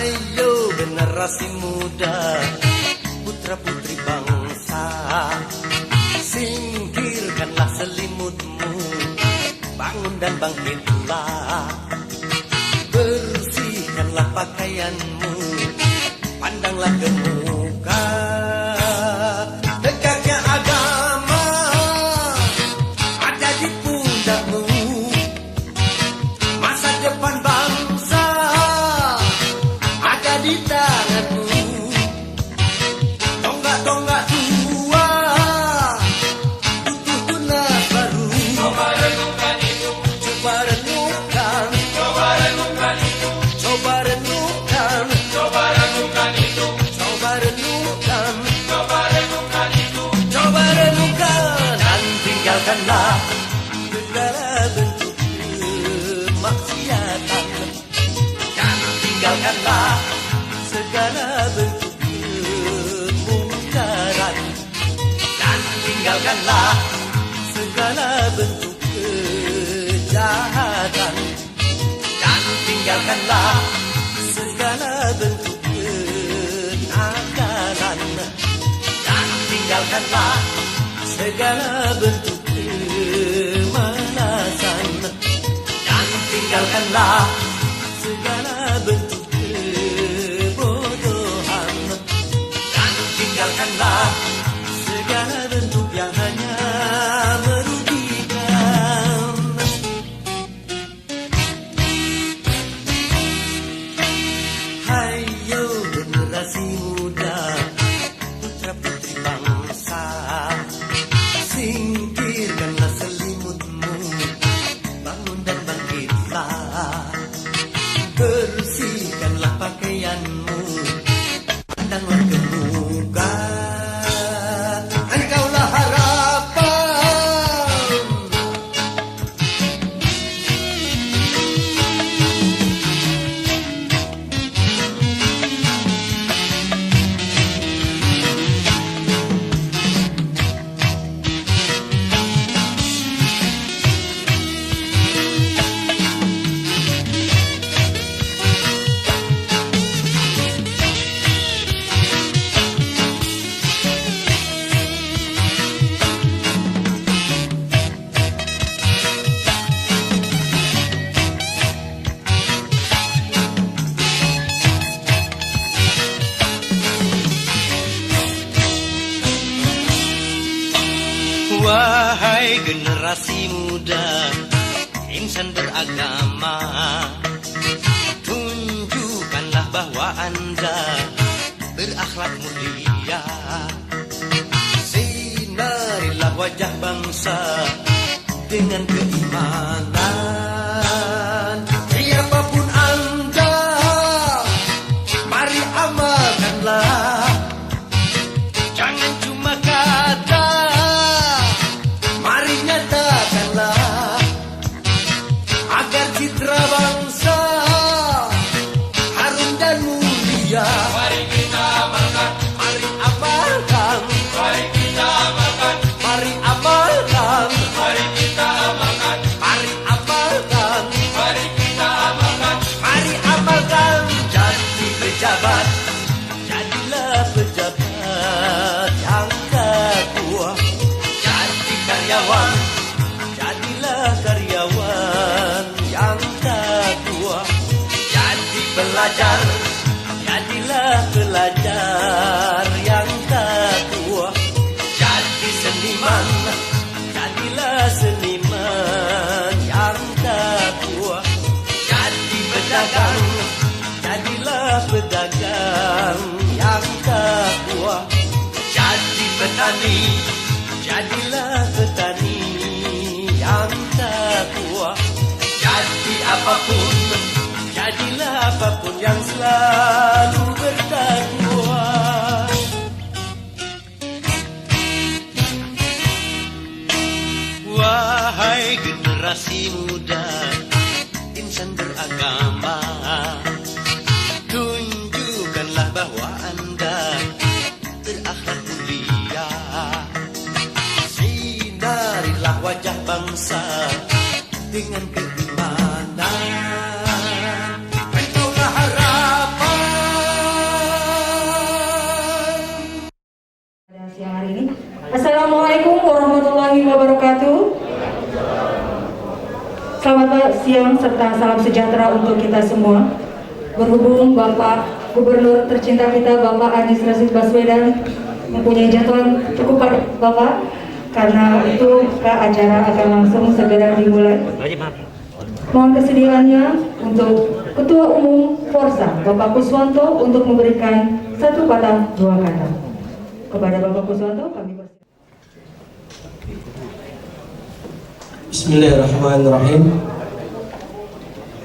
Hayo generasi muda, putra-putri bangsa, singkirkanlah selimutmu, bangun dan bangkitlah. Bersihkanlah pakaianmu, pandanglah ke muka. Tegaknya agama ada di pundakmu, masa depan bangsa ada di tanganmu. Tonggak-tonggak tua butuh tunas baru. Coba renungkan itu, coba renungkan, coba renungkan itu, coba renungkan, coba renungkan itu, coba renungkan, coba renungkan itu, coba renungkan. Dan tinggalkanlah segala bentuk kemaksiatan, dan tinggalkanlah segala bentuk kemungkaran, dan tinggalkanlah segala bentuk kejahatan, dan tinggalkanlah segala bentuk kenakalan, dan tinggalkanlah segala bentuk kemalasan, dan tinggalkanlah segala bentuk kebodohan, dan tinggalkanlah segala bentuk yang hanya merugikan. Hayo generasi muda, putra-putri bangsa, singkirkanlah selimutmu, bangun dan bangkitlah. Bersihkanlah pakaianmu, pandanglah ke muka. Engkaulah harapan. Wahai generasi muda, insan beragama, tunjukkanlah bahwa Anda berakhlak mulia. Sinarilah wajah bangsa dengan keimanan. Siapapun Anda, mari amalkanlah. Jangan cuma kata, mari nyatakanlah, agar citra bangsa harum dan mulia. Mari kita amalkan, mari amalkan, mari kita amalkan, mari amalkan, mari kita amalkan, mari amalkan, mari kita amalkan, mari amalkan. Jadi pejabat, jadilah pejabat yang kuat. Jadi karyawan, jadilah karyawan yang kuat. Jadi pelajar, jadilah pelajar yang kuat. Jadi seniman, jadilah seniman yang kuat. Jadi pedagang, jadilah pedagang yang kuat. Jadi petani, jadilah petani yang kuat. Jadi apapun, jadilah apapun yang selalu bertakwa. Wahai generasi muda, insan beragama, tunjukkanlah bahwa Anda berakhlak mulia. Sinarilah wajah bangsa dengan keimanan. Engkaulah harapan. siang serta salam sejahtera untuk kita semua. Berhubung Bapak Gubernur tercinta kita Bapak Anies Rashid Baswedan mempunyai jadwal cukup padat Bapak, karena itu acara akan langsung segera dimulai. Mohon kesediaannya untuk Ketua Umum Forsa Bapak Kuswanto untuk memberikan satu patah dua kata. Kepada Bapak Kuswanto kami bersiap. Bismillahirrahmanirrahim.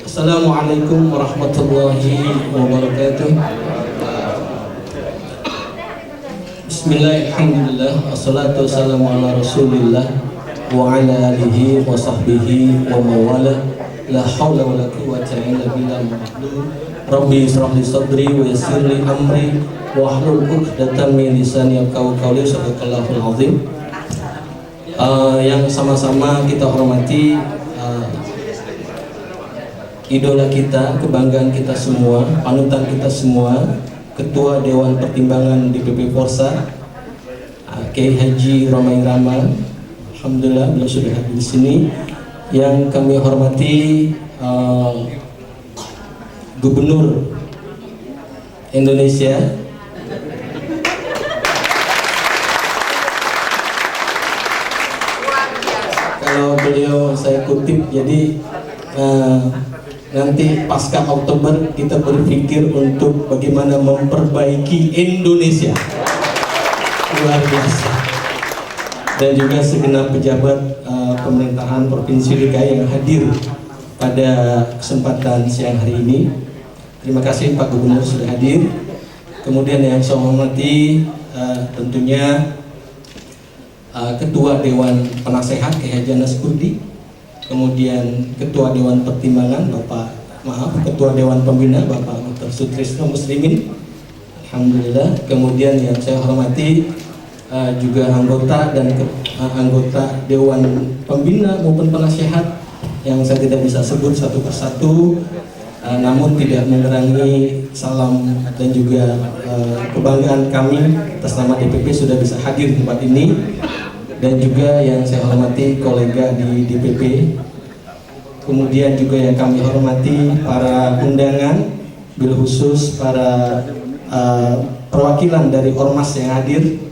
Assalamualaikum warahmatullahi wabarakatuh. Bismillahirrahmanirrahim. Assalatu wassalamu ala rasulillah wa ala alihi wa sahbihi wa mawala. La hawla wa la quwwata illa billah. Rabbi israh li sadri wa yassir li amri wa hlul 'uqdatam min lisani yafqahu qawli. Sadaqallahul azim. Yang sama-sama kita hormati idola kita, kebanggaan kita semua, panutan kita semua, Ketua Dewan Pertimbangan DPP Forsa, Kiai Haji Roma Irama. Alhamdulillah beliau sudah hadir di sini. Yang kami hormati Gubernur Indonesia, kalau beliau saya kutip, jadi nanti pasca Oktober kita berpikir untuk bagaimana memperbaiki Indonesia. Luar biasa. Dan juga segenap pejabat pemerintahan Provinsi DKI yang hadir pada kesempatan siang hari ini. Terima kasih Pak Gubernur sudah hadir. Kemudian yang saya hormati tentunya Ketua Dewan Penasehat Kiai Haji Anas Kurdi, kemudian Ketua Dewan Pertimbangan Ketua Dewan Pembina Bapak Dr. Sutrisno Muslimin, alhamdulillah. Kemudian yang saya hormati juga anggota dan anggota Dewan Pembina maupun Penasehat yang saya tidak bisa sebut satu persatu, namun tidak mengurangi salam dan juga kebanggaan kami atas nama DPP sudah bisa hadir di tempat ini. Dan juga yang saya hormati kolega di DPP, kemudian juga yang kami hormati para undangan, bil khusus para perwakilan dari Ormas yang hadir.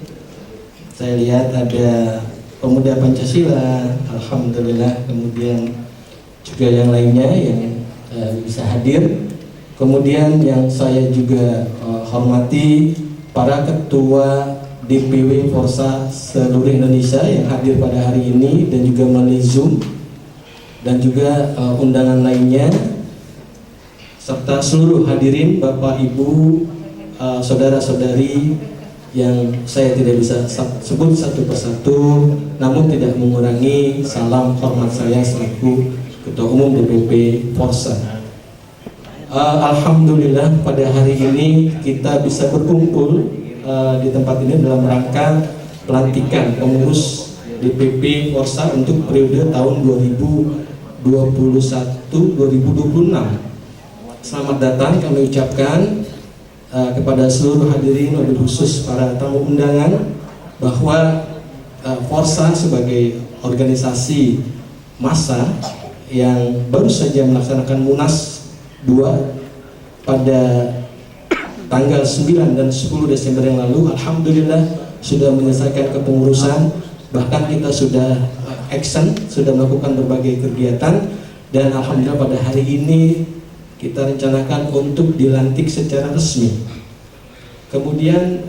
Saya lihat ada Pemuda Pancasila, alhamdulillah, kemudian juga yang lainnya yang bisa hadir. Kemudian yang saya juga hormati para ketua DPW Forsa seluruh Indonesia yang hadir pada hari ini dan juga melalui Zoom, dan juga undangan lainnya, serta seluruh hadirin Bapak Ibu, saudara-saudari yang saya tidak bisa sebut satu persatu, namun tidak mengurangi salam hormat saya selaku Ketua Umum DPP Forsa. Alhamdulillah pada hari ini kita bisa berkumpul di tempat ini dalam rangka pelantikan pengurus DPP Forsa untuk periode tahun 2021-2026. Selamat datang kami ucapkan kepada seluruh hadirin, wabil khusus para tamu undangan, bahwa Forsa sebagai organisasi massa yang baru saja melaksanakan Munas 2 pada tanggal 9 dan 10 Desember yang lalu, alhamdulillah sudah menyelesaikan kepengurusan, bahkan kita sudah action, sudah melakukan berbagai kegiatan, dan alhamdulillah pada hari ini kita rencanakan untuk dilantik secara resmi. Kemudian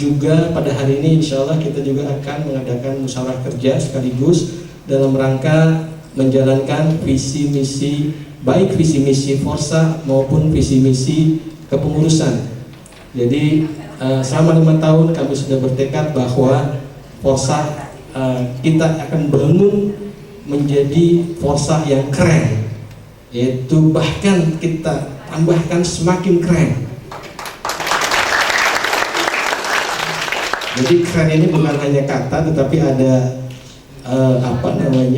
juga pada hari ini insya Allah kita juga akan mengadakan musyawarah kerja sekaligus dalam rangka menjalankan visi misi, baik visi misi Forsa maupun visi misi kepengurusan. Jadi selama 5 tahun kami sudah bertekad bahwa Forsa kita akan bangun menjadi Forsa yang keren, yaitu bahkan kita tambahkan semakin keren. Jadi keren ini bukan hanya kata, tetapi ada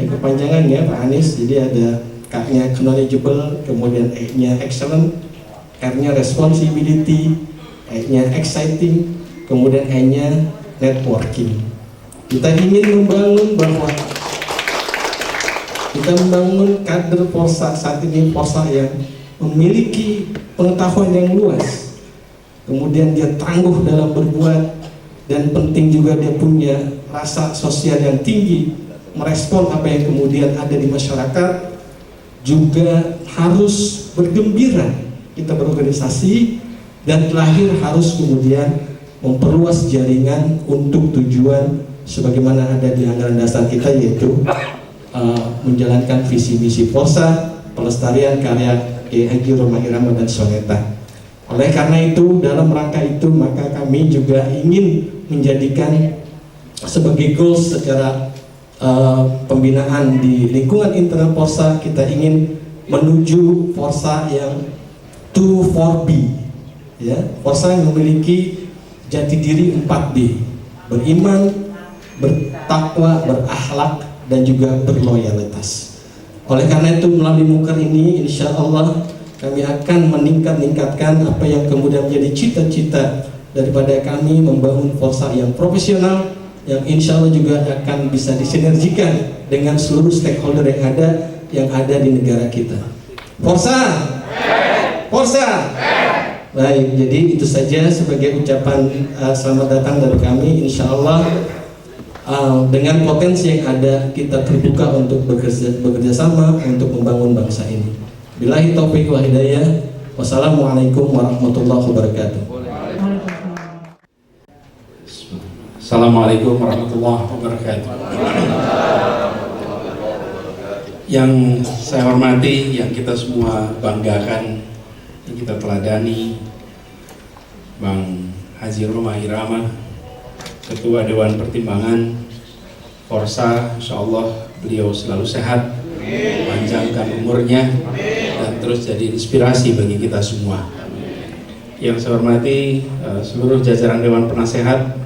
kepanjangannya Pak Anies. Jadi ada K-nya knowledgeable, kemudian E-nya excellent, R-nya responsibility, E-nya exciting, kemudian E-nya networking. Kita ingin membangun bahwa Kita membangun kader Polsa saat ini, Polsa yang memiliki pengetahuan yang luas, kemudian dia tangguh dalam berbuat, dan penting juga dia punya rasa sosial yang tinggi, merespon apa yang kemudian ada di masyarakat, juga harus bergembira kita berorganisasi, dan terakhir harus kemudian memperluas jaringan untuk tujuan sebagaimana ada di anggaran dasar kita, yaitu menjalankan visi misi Polsa, pelestarian karya Kiai Haji Roma Irama dan Soneta. Oleh karena itu, dalam rangka itu maka kami juga ingin menjadikan sebagai goals secara pembinaan di lingkungan internal Polsa, kita ingin menuju Polsa yang 2-4B, ya, Polsa yang memiliki jati diri 4B, beriman, bertakwa, berakhlak, dan juga berloyalitas. Oleh karena itu, melalui Muker ini insya Allah kami akan meningkatkan apa yang kemudian menjadi cita-cita daripada kami membangun Polsa yang profesional, yang insya Allah juga akan bisa disinergikan dengan seluruh stakeholder yang ada di negara kita. Polsa, Polsa. Baik, jadi itu saja sebagai ucapan selamat datang dari kami. Insya Allah dengan potensi yang ada, kita terbuka untuk bekerja sama untuk membangun bangsa ini. Billahi taufiq wa hidayah. Wassalamualaikum warahmatullahi wabarakatuh. Assalamualaikum warahmatullahi wabarakatuh. Yang saya hormati, yang kita semua banggakan, yang kita teladani, Bang Haji Roma Irama, Ketua Dewan Pertimbangan Polsa. Insyaallah beliau selalu sehat, panjangkan umurnya, dan terus jadi inspirasi bagi kita semua. Yang saya hormati seluruh jajaran Dewan Penasehat,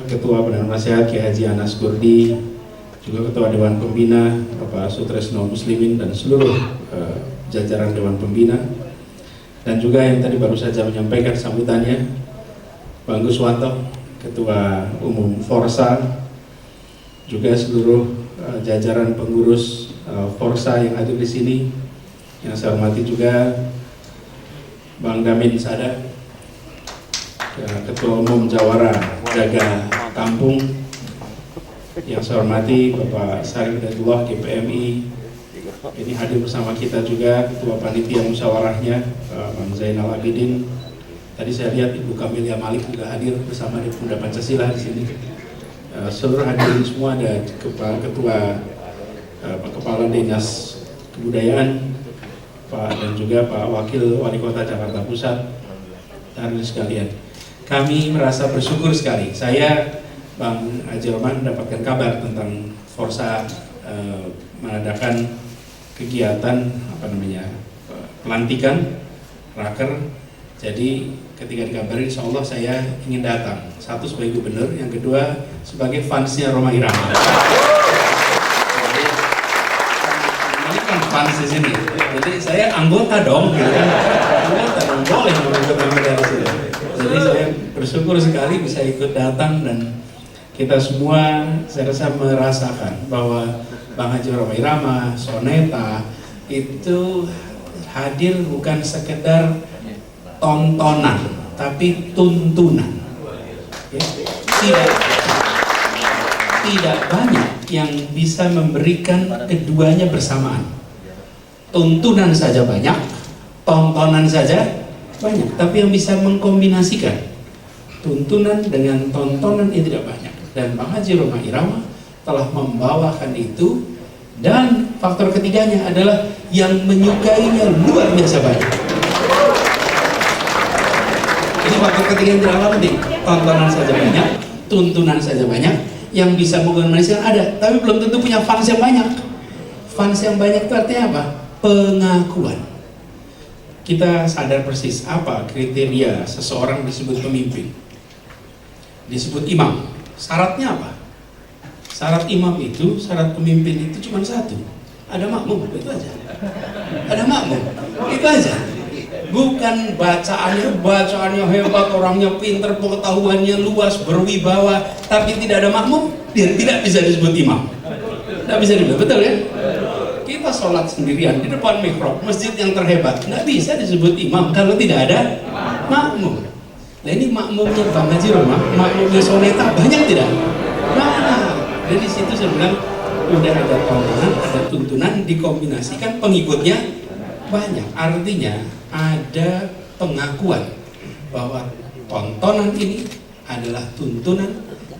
Ketua Dewan Penasehat Kiai Haji Anas Kurdi, juga Ketua Dewan Pembina Bapak Sutresno Muslimin, dan seluruh jajaran Dewan Pembina, dan juga yang tadi baru saja menyampaikan sambutannya Bang Guswanto, Ketua Umum Polsa, juga seluruh jajaran pengurus Polsa yang hadir di sini. Yang saya hormati juga Bang Damin Sada, Ketua Umum Jawara Jaga Kampung. Yang saya hormati Bapak Sarif Hidayatullah GPMI, ini hadir bersama kita juga Ketua Panitia Musyawarahnya Bang Zainal Abidin. Tadi saya lihat Ibu Kamilia Malik juga hadir bersama di Pemuda Pancasila di sini. Seluruh hadirin semua, ada Ketua Kepala Dinas Kebudayaan Pak, dan juga Pak Wakil Wali Kota Jakarta Pusat. Hadirin sekalian, kami merasa bersyukur sekali. Saya Bang Haji Roma mendapatkan kabar tentang Polsa mengadakan kegiatan pelantikan raker. Jadi ketika dikabarin, insya Allah saya ingin datang. Satu sebagai gubernur, yang kedua sebagai fansnya Roma Irama. Ini kan fans di sini, jadi saya anggota dong, gitu kan? Anggota dong, boleh anggota dari sini. Jadi saya bersyukur sekali bisa ikut datang, dan kita semua saya rasa merasakan bahwa Bang Haji Roma Irama, Soneta itu hadir bukan sekedar tontonan, tapi tuntunan. Ya. Tidak banyak yang bisa memberikan keduanya bersamaan. Tuntunan saja banyak, tontonan saja banyak, tapi yang bisa mengkombinasikan tuntunan dengan tontonan itu tidak banyak. Dan Bang Haji Roma Irama telah membawakan itu, dan faktor ketiganya adalah yang menyukainya luar biasa banyak. Ini faktor ketiga yang tidak penting. Tontonan saja banyak, tuntunan saja banyak, yang bisa mengkombinasikan ada, tapi belum tentu punya fans yang banyak. Fans yang banyak itu artinya apa? Pengakuan. Kita sadar persis apa kriteria seseorang disebut pemimpin, disebut imam. Syaratnya apa? Syarat imam itu, syarat pemimpin itu cuma satu, ada makmum, itu aja. Ada makmum, itu aja. Bukan bacaannya hebat, orangnya pinter, pengetahuannya luas, berwibawa, tapi tidak ada makmum, dia tidak bisa disebut imam. Tidak bisa disebut, betul ya? kita sholat sendirian di depan mihrab masjid yang terhebat, nggak bisa disebut imam kalau tidak ada makmum. Nah ini makmumnya Bang Haji Roma, makmumnya Soneta banyak tidak? Nah, dari situ saya bilang udah ada tontonan, ada tuntunan, dikombinasikan pengikutnya banyak. Artinya ada pengakuan bahwa tontonan ini adalah tuntunan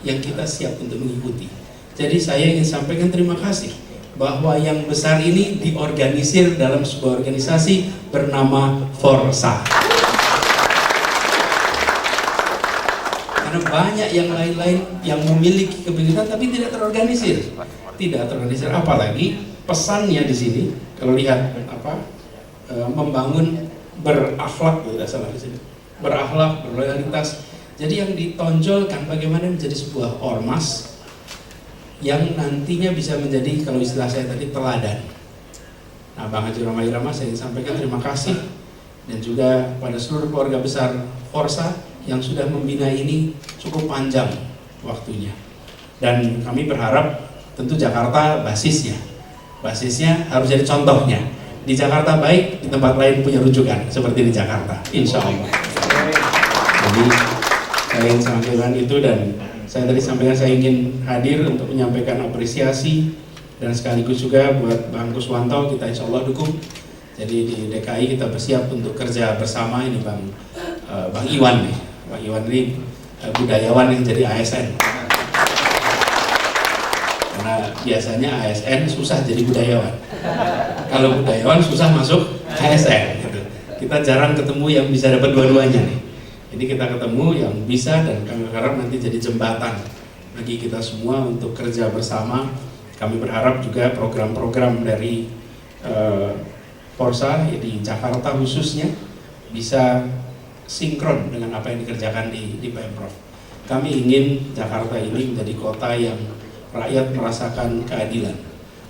yang kita siap untuk mengikuti. Jadi saya ingin sampaikan terima kasih bahwa yang besar ini diorganisir dalam sebuah organisasi bernama Forsa. Karena banyak yang lain-lain yang memiliki kebenaran tapi tidak terorganisir. Apalagi pesannya di sini kalau lihat membangun berakhlak, tidak salah di sini. Berakhlak, berloyalitas. Jadi yang ditonjolkan bagaimana menjadi sebuah ormas yang nantinya bisa menjadi, kalau istilah saya tadi, teladan. Nah, Bang Haji Roma Irama, saya ingin sampaikan terima kasih dan juga pada seluruh keluarga besar Forsa yang sudah membina ini cukup panjang waktunya. Dan kami berharap tentu Jakarta basisnya harus jadi contohnya. Di Jakarta baik, di tempat lain punya rujukan seperti di Jakarta, insya Allah. Jadi saya ingin sampaikan itu, dan saya tadi sampaikan saya ingin hadir untuk menyampaikan apresiasi dan sekaligus juga buat Bang Kuswanto, kita insya Allah dukung. Jadi di DKI kita bersiap untuk kerja bersama. Ini Bang Iwan nih, Bang Iwan ini budayawan yang jadi ASN. Karena biasanya ASN susah jadi budayawan. Kalau budayawan susah masuk ASN. Gitu. Kita jarang ketemu yang bisa dapat dua-duanya nih. Jadi kita ketemu yang bisa, dan kami berharap nanti jadi jembatan bagi kita semua untuk kerja bersama. Kami berharap juga program-program dari Forsa di Jakarta khususnya bisa sinkron dengan apa yang dikerjakan di Pemprov. Kami ingin Jakarta ini menjadi kota yang rakyat merasakan keadilan,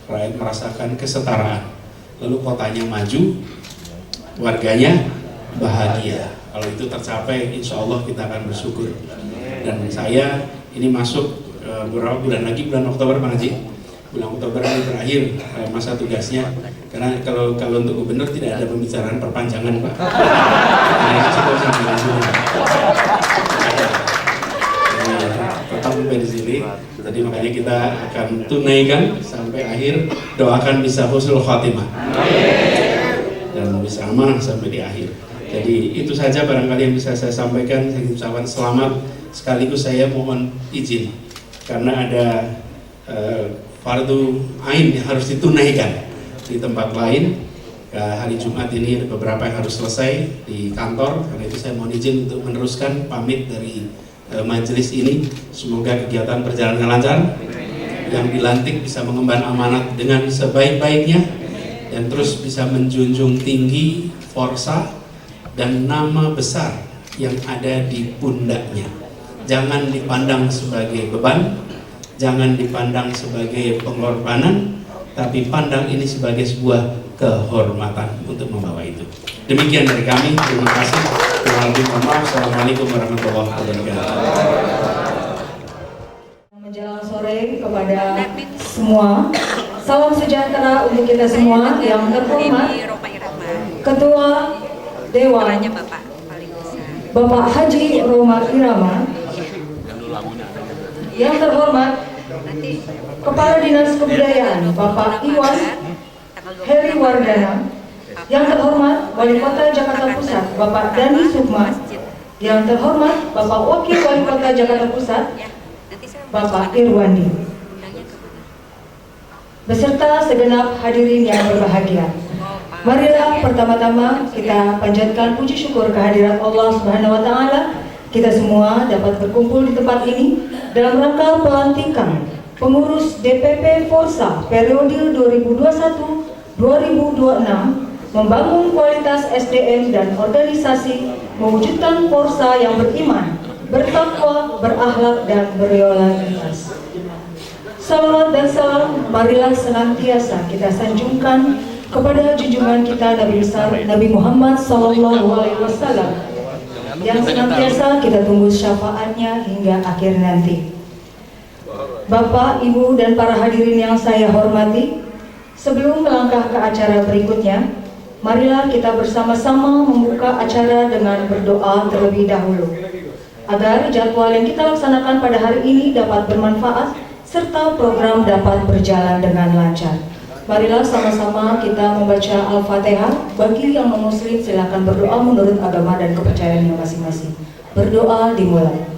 rakyat merasakan kesetaraan, lalu kotanya maju, warganya bahagia. Kalau itu tercapai, insya Allah kita akan bersyukur. Dan saya ini masuk beberapa bulan lagi, bulan Oktober Pak Haji. Bulan Oktober ini berakhir masa tugasnya. Karena kalau untuk gubernur tidak ada pembicaraan perpanjangan Pak. Nah, cukup sampai di sini. Tetap sampai di sini. Jadi makanya kita akan tunaikan sampai akhir. Doakan bisa husnul khotimah dan bisa amanah sampai di akhir. Jadi itu saja barangkali yang bisa saya sampaikan. Saya ucapkan selamat, sekaligus saya mohon izin karena ada fardu ain yang harus ditunaikan di tempat lain. Hari Jumat ini ada beberapa yang harus selesai di kantor, karena itu saya mohon izin untuk meneruskan pamit dari majelis ini. Semoga kegiatan berjalan dengan lancar, yang dilantik bisa mengemban amanat dengan sebaik-baiknya dan terus bisa menjunjung tinggi Forsa dan nama besar yang ada di pundaknya. Jangan dipandang sebagai beban, jangan dipandang sebagai pengorbanan, tapi pandang ini sebagai sebuah kehormatan untuk membawa itu. Demikian dari kami, terima kasih. Assalamualaikum warahmatullahi wabarakatuh. Menjelang sore kepada semua, salam sejahtera untuk kita semua. Yang terhormat Ketua Dewan Bapak Haji Roma Irama, yang terhormat Kepala Dinas Kebudayaan Bapak Iwan Heri Wardana, yang terhormat Wali Kota Jakarta Pusat Bapak Dani Sukma, yang terhormat Bapak Wakil Wali Kota Jakarta Pusat Bapak Irwandi, beserta segenap hadirin yang berbahagia. Marilah pertama-tama kita panjatkan puji syukur kehadirat Allah Subhanahu wa Ta'ala. Kita semua dapat berkumpul di tempat ini dalam rangka pelantikan pengurus DPP Forsa periode 2021-2026, membangun kualitas SDM dan organisasi, mewujudkan Forsa yang beriman, bertakwa, berakhlak, dan berloyalitas. Salawat dan salam marilah senantiasa kita sanjungkan kepada junjungan kita Nabi besar Nabi Muhammad SAW, yang senantiasa kita tunggu syafaatnya hingga akhir nanti. Bapak, Ibu, dan para hadirin yang saya hormati, Sebelum melangkah ke acara berikutnya, marilah kita bersama-sama membuka acara dengan berdoa terlebih dahulu, agar jadwal yang kita laksanakan pada hari ini dapat bermanfaat serta program dapat berjalan dengan lancar. Marilah sama-sama kita membaca Al-Fatihah. Bagi yang non-muslim silakan berdoa menurut agama dan kepercayaannya masing-masing. Berdoa dimulai.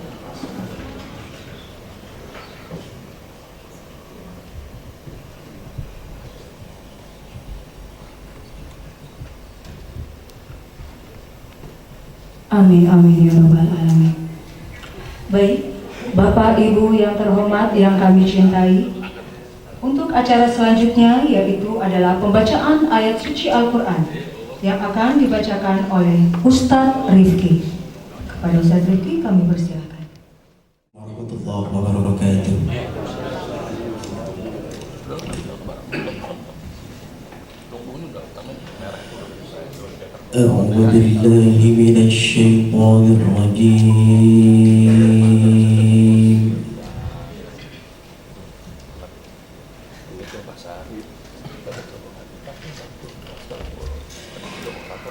Amin, amin, ya rabbal alamin. Baik, Bapak Ibu yang terhormat yang kami cintai, untuk acara selanjutnya yaitu adalah pembacaan ayat suci Al-Quran yang akan dibacakan oleh Ustadz Rifki. Kepada Ustadz Rifki kami persilakan. Warahmatullahi wabarakatuh. أعوذ بالله من الشيطان الرجيم.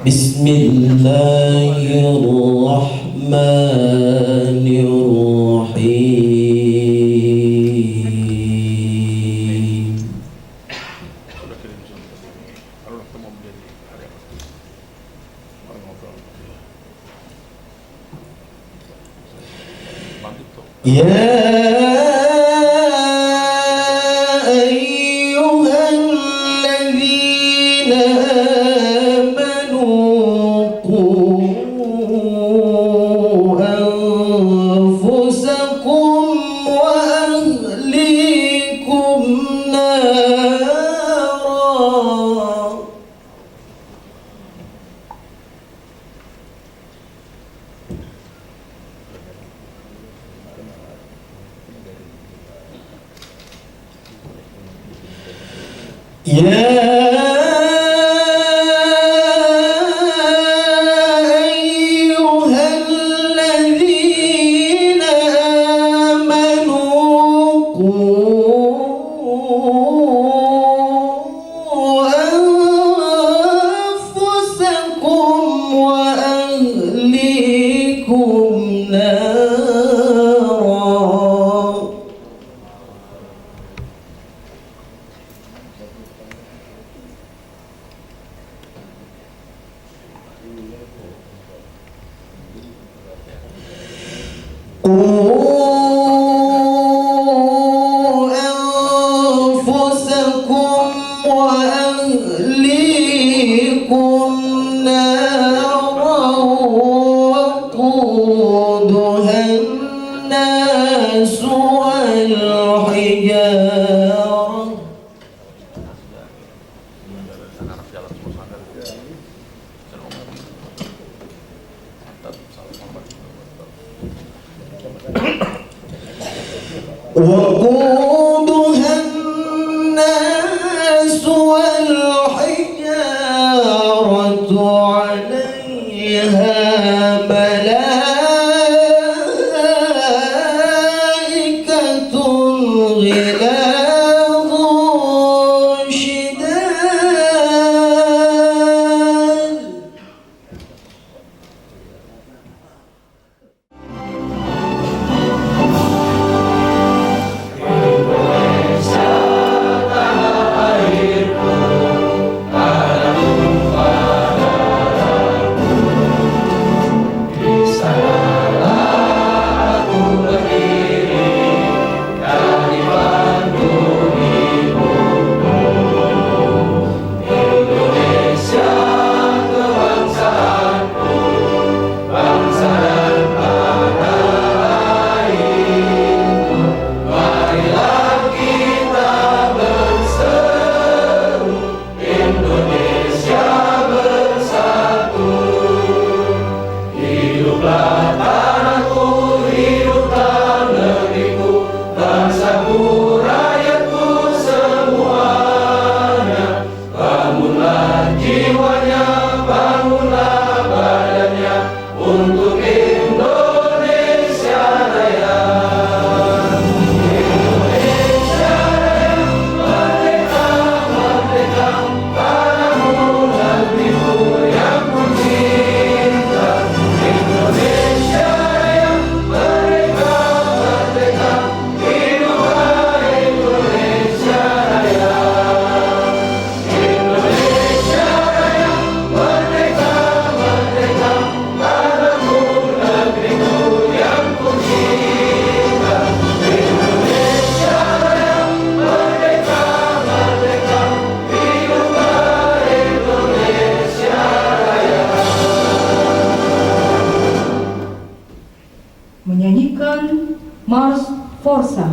بسم الله الرحمن الرحيم. يا أيها الذين آمنوا قوا أنفسكم وأهليكم نارا. يا أيها الذين آمنوا قوا أنفسكم وأهليكم نارا. قوا أنفسكم وأهليكم نارا وقودها الناس والحجارة. وقودها الناس والحجارة عليها ملائكة غلاظ شداد. Mars Forza.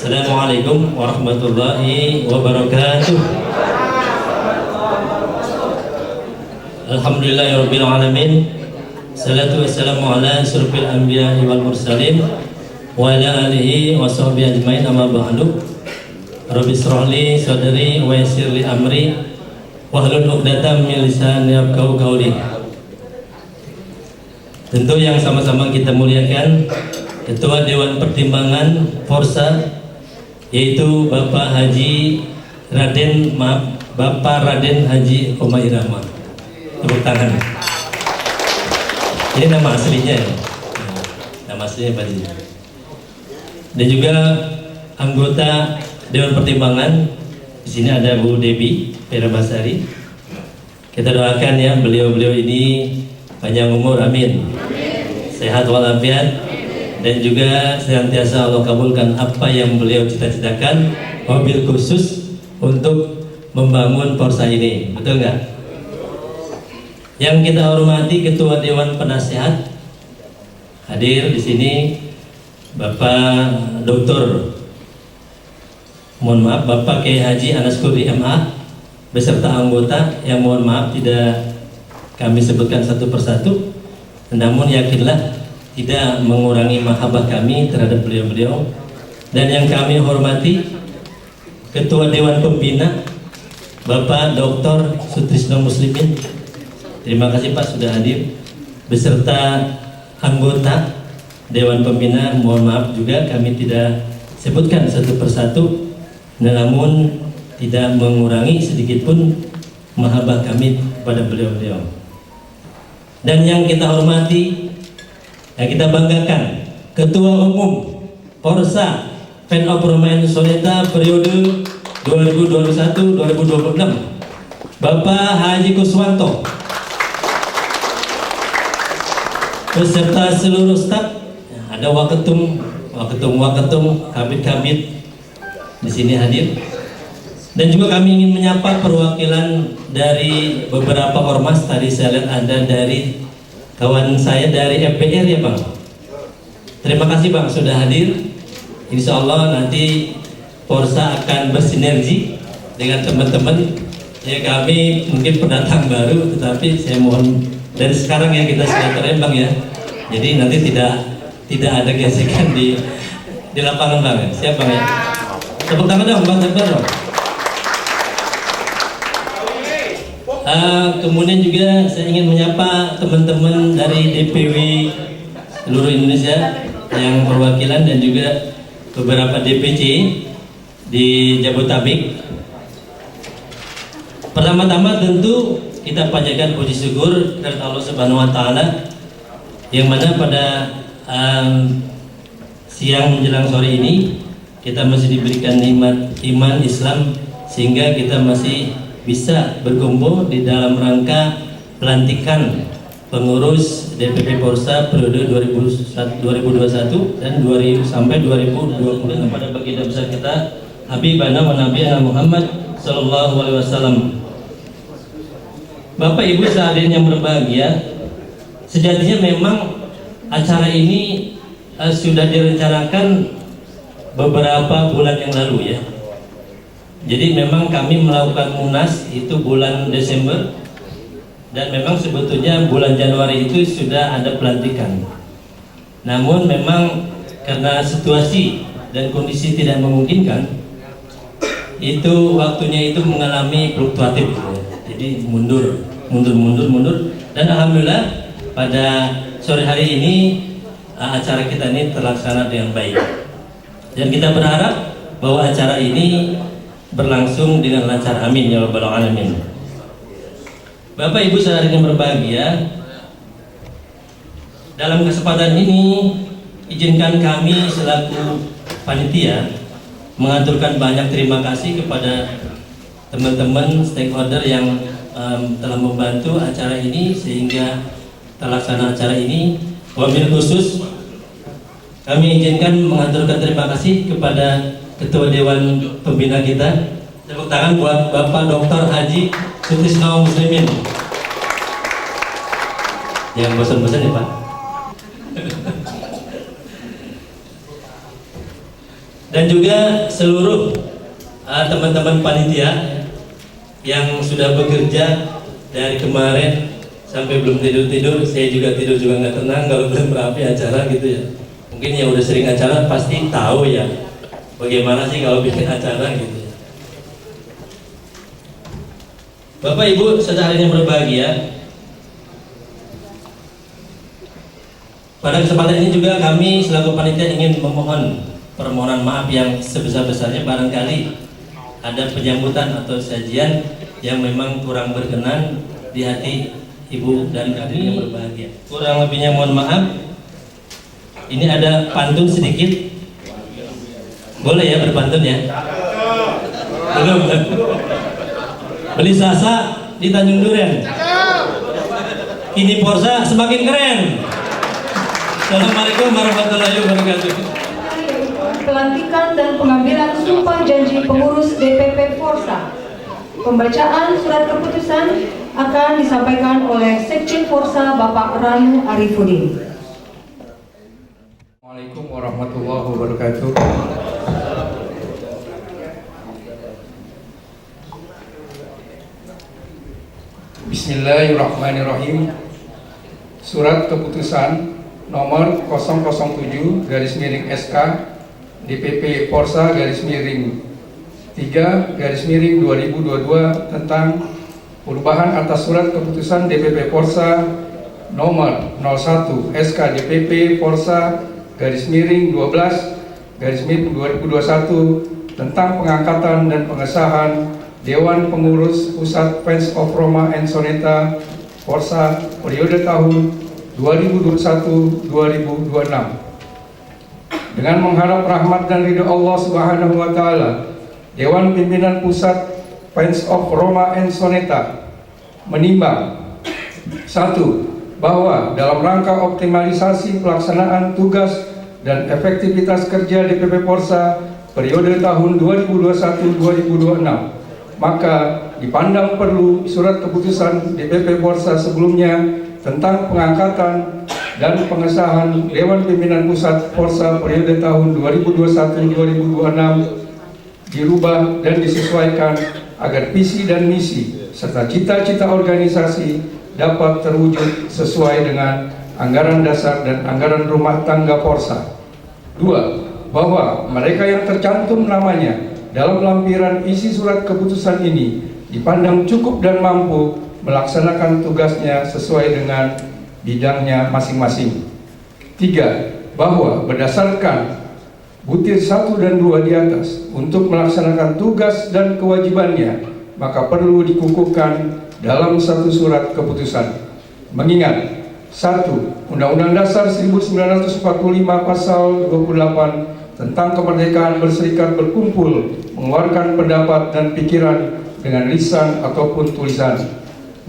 Assalamualaikum warahmatullahi wabarakatuh. Alhamdulillahirabbil alamin. Salatu wassalamu ala asyrofil anbiya'i wal mursalin wa ala alihi wa sahbihi ajmain, amma ba'du. Rabbi shrah li sadri wa yassir li amri wahlul 'uqdatam min lisani yafqahu qawli. Tentu yang sama-sama kita muliakan Ketua Dewan Pertimbangan Forza, yaitu Bapak Raden Haji Roma Irama. Tepuk tangan. Ini nama aslinya ya. Nama aslinya Pak Haji. Dan juga anggota Dewan Pertimbangan. Di sini ada Bu Debi Perabasari. Kita doakan ya beliau-beliau ini panjang umur, amin. Sehat walafiat. Dan juga senantiasa Allah kabulkan apa yang beliau cita-citakan, mobil khusus untuk membangun Forza ini, betul nggak? Yang kita hormati Ketua Dewan Penasehat, hadir di sini Bapak Dr. Bapak Kiai Haji Anas Kurdi MA beserta anggota yang mohon maaf tidak kami sebutkan satu persatu, namun yakinlah tidak mengurangi mahabbah kami terhadap beliau-beliau. Dan yang kami hormati Ketua Dewan Pembina Bapak Dr. Sutrisno Muslimin, terima kasih Pak sudah hadir beserta anggota Dewan Pembina. Mohon maaf juga kami tidak sebutkan satu persatu, namun tidak mengurangi sedikit pun mahabbah kami kepada beliau-beliau. Dan yang kita hormati, yang kita banggakan, Ketua Umum Forza Fan of Romain Soleta periode 2021-2026 Bapak Haji Kuswanto beserta seluruh staf. Ada waketum, kabit-kabit di sini hadir. Dan juga kami ingin menyapa perwakilan dari beberapa ormas. Tadi saya lihat ada dari kawan saya dari FPR ya Bang. Terima kasih Bang sudah hadir. Insya Allah nanti Forza akan bersinergi dengan teman-teman. Ya kami mungkin pendatang baru, tetapi saya mohon dari sekarang ya kita silaturahmi Bang ya. Jadi nanti tidak ada gesekan di lapangan Bang. Siap Bang ya? Tepuk tangan dong Bang Sabar dong. Kemudian juga saya ingin menyapa teman-teman dari DPW seluruh Indonesia yang perwakilan dan juga beberapa DPC di Jabodetabek. Pertama-tama tentu kita panjatkan puji syukur dari Allah Subhanahu wa taala yang mana pada siang menjelang sore ini kita masih diberikan nikmat iman Islam sehingga kita masih bisa berkumpul di dalam rangka pelantikan pengurus DPP Porsa periode 2021 dan sampai 2020 kepada baginda besar kita Habibana wa Nabiyana Muhammad sallallahu alaihi wasallam. Bapak Ibu sekalian yang berbahagia, sejatinya memang acara ini sudah direncanakan beberapa bulan yang lalu ya. Jadi memang kami melakukan munas itu bulan Desember dan memang sebetulnya bulan Januari itu sudah ada pelantikan. Namun memang karena situasi dan kondisi tidak memungkinkan, itu waktunya itu mengalami fluktuatif gitu ya. Jadi mundur dan alhamdulillah pada sore hari ini acara kita ini terlaksana dengan baik. Dan kita berharap bahwa acara ini berlangsung dengan lancar, amin ya rabbal alamin. Bapak Ibu saudara yang berbahagia, dalam kesempatan ini izinkan kami selaku panitia mengaturkan banyak terima kasih kepada teman-teman stakeholder yang telah membantu acara ini sehingga terlaksana acara ini. Wabil khusus kami izinkan mengaturkan terima kasih kepada Ketua Dewan Pembina kita. Tepuk tangan buat Bapak Dr. Haji Sutrisno Muslimin. Jangan bosan-bosan ya Pak. Dan juga seluruh teman-teman panitia yang sudah bekerja dari kemarin sampai belum tidur-tidur. Saya juga tidur juga nggak tenang kalau belum berapi acara gitu ya. Mungkin yang udah sering acara pasti tahu ya bagaimana sih kalau bikin acara gitu. Bapak Ibu saudara yang berbahagia, pada kesempatan ini juga kami selaku panitia ingin memohon permohonan maaf yang sebesar-besarnya barangkali ada penyambutan atau sajian yang memang kurang berkenan di hati ibu dan kami yang berbahagia. Kurang lebihnya mohon maaf. Ini ada pantun sedikit. Boleh ya berpantun ya? Belum. Beli sasa di Tanjung Duren. Kini Porsa semakin keren. Assalamualaikum warahmatullahi wabarakatuh. Pelantikan dan pengambilan sumpah janji pengurus DPP Porsa. Pembacaan surat keputusan akan disampaikan oleh Sekjen Porsa Bapak Ranu Arifudin. Assalamualaikum warahmatullahi wabarakatuh. Bismillahirrahmanirrahim. Surat keputusan nomor 007/SK DPP Porsa _3/2022 tentang perubahan atas surat keputusan DPP Porsa nomor 01 SK DPP Porsa _12/2021 tentang pengangkatan dan pengesahan Dewan Pengurus Pusat Fans of Roma and Soneta Porsa periode tahun 2021-2026. Dengan mengharap rahmat dan ridho Allah Subhanahu wa taala, Dewan Pimpinan Pusat Fans of Roma and Soneta menimbang 1. Bahwa dalam rangka optimalisasi pelaksanaan tugas dan efektivitas kerja DPP Porsa periode tahun 2021-2026, maka dipandang perlu surat keputusan DPP Porsa sebelumnya tentang pengangkatan dan pengesahan Dewan Pimpinan Pusat Porsa periode tahun 2021-2026 dirubah dan disesuaikan agar visi dan misi serta cita-cita organisasi dapat terwujud sesuai dengan anggaran dasar dan anggaran rumah tangga Porsa. 2. Bahwa mereka yang tercantum namanya dalam lampiran isi surat keputusan ini dipandang cukup dan mampu melaksanakan tugasnya sesuai dengan bidangnya masing-masing. 3. Bahwa berdasarkan butir 1 dan 2 di atas untuk melaksanakan tugas dan kewajibannya, maka perlu dikukuhkan dalam satu surat keputusan. Mengingat 1. Undang-Undang Dasar 1945 Pasal 28 tentang kemerdekaan berserikat, berkumpul, mengeluarkan pendapat dan pikiran dengan lisan ataupun tulisan.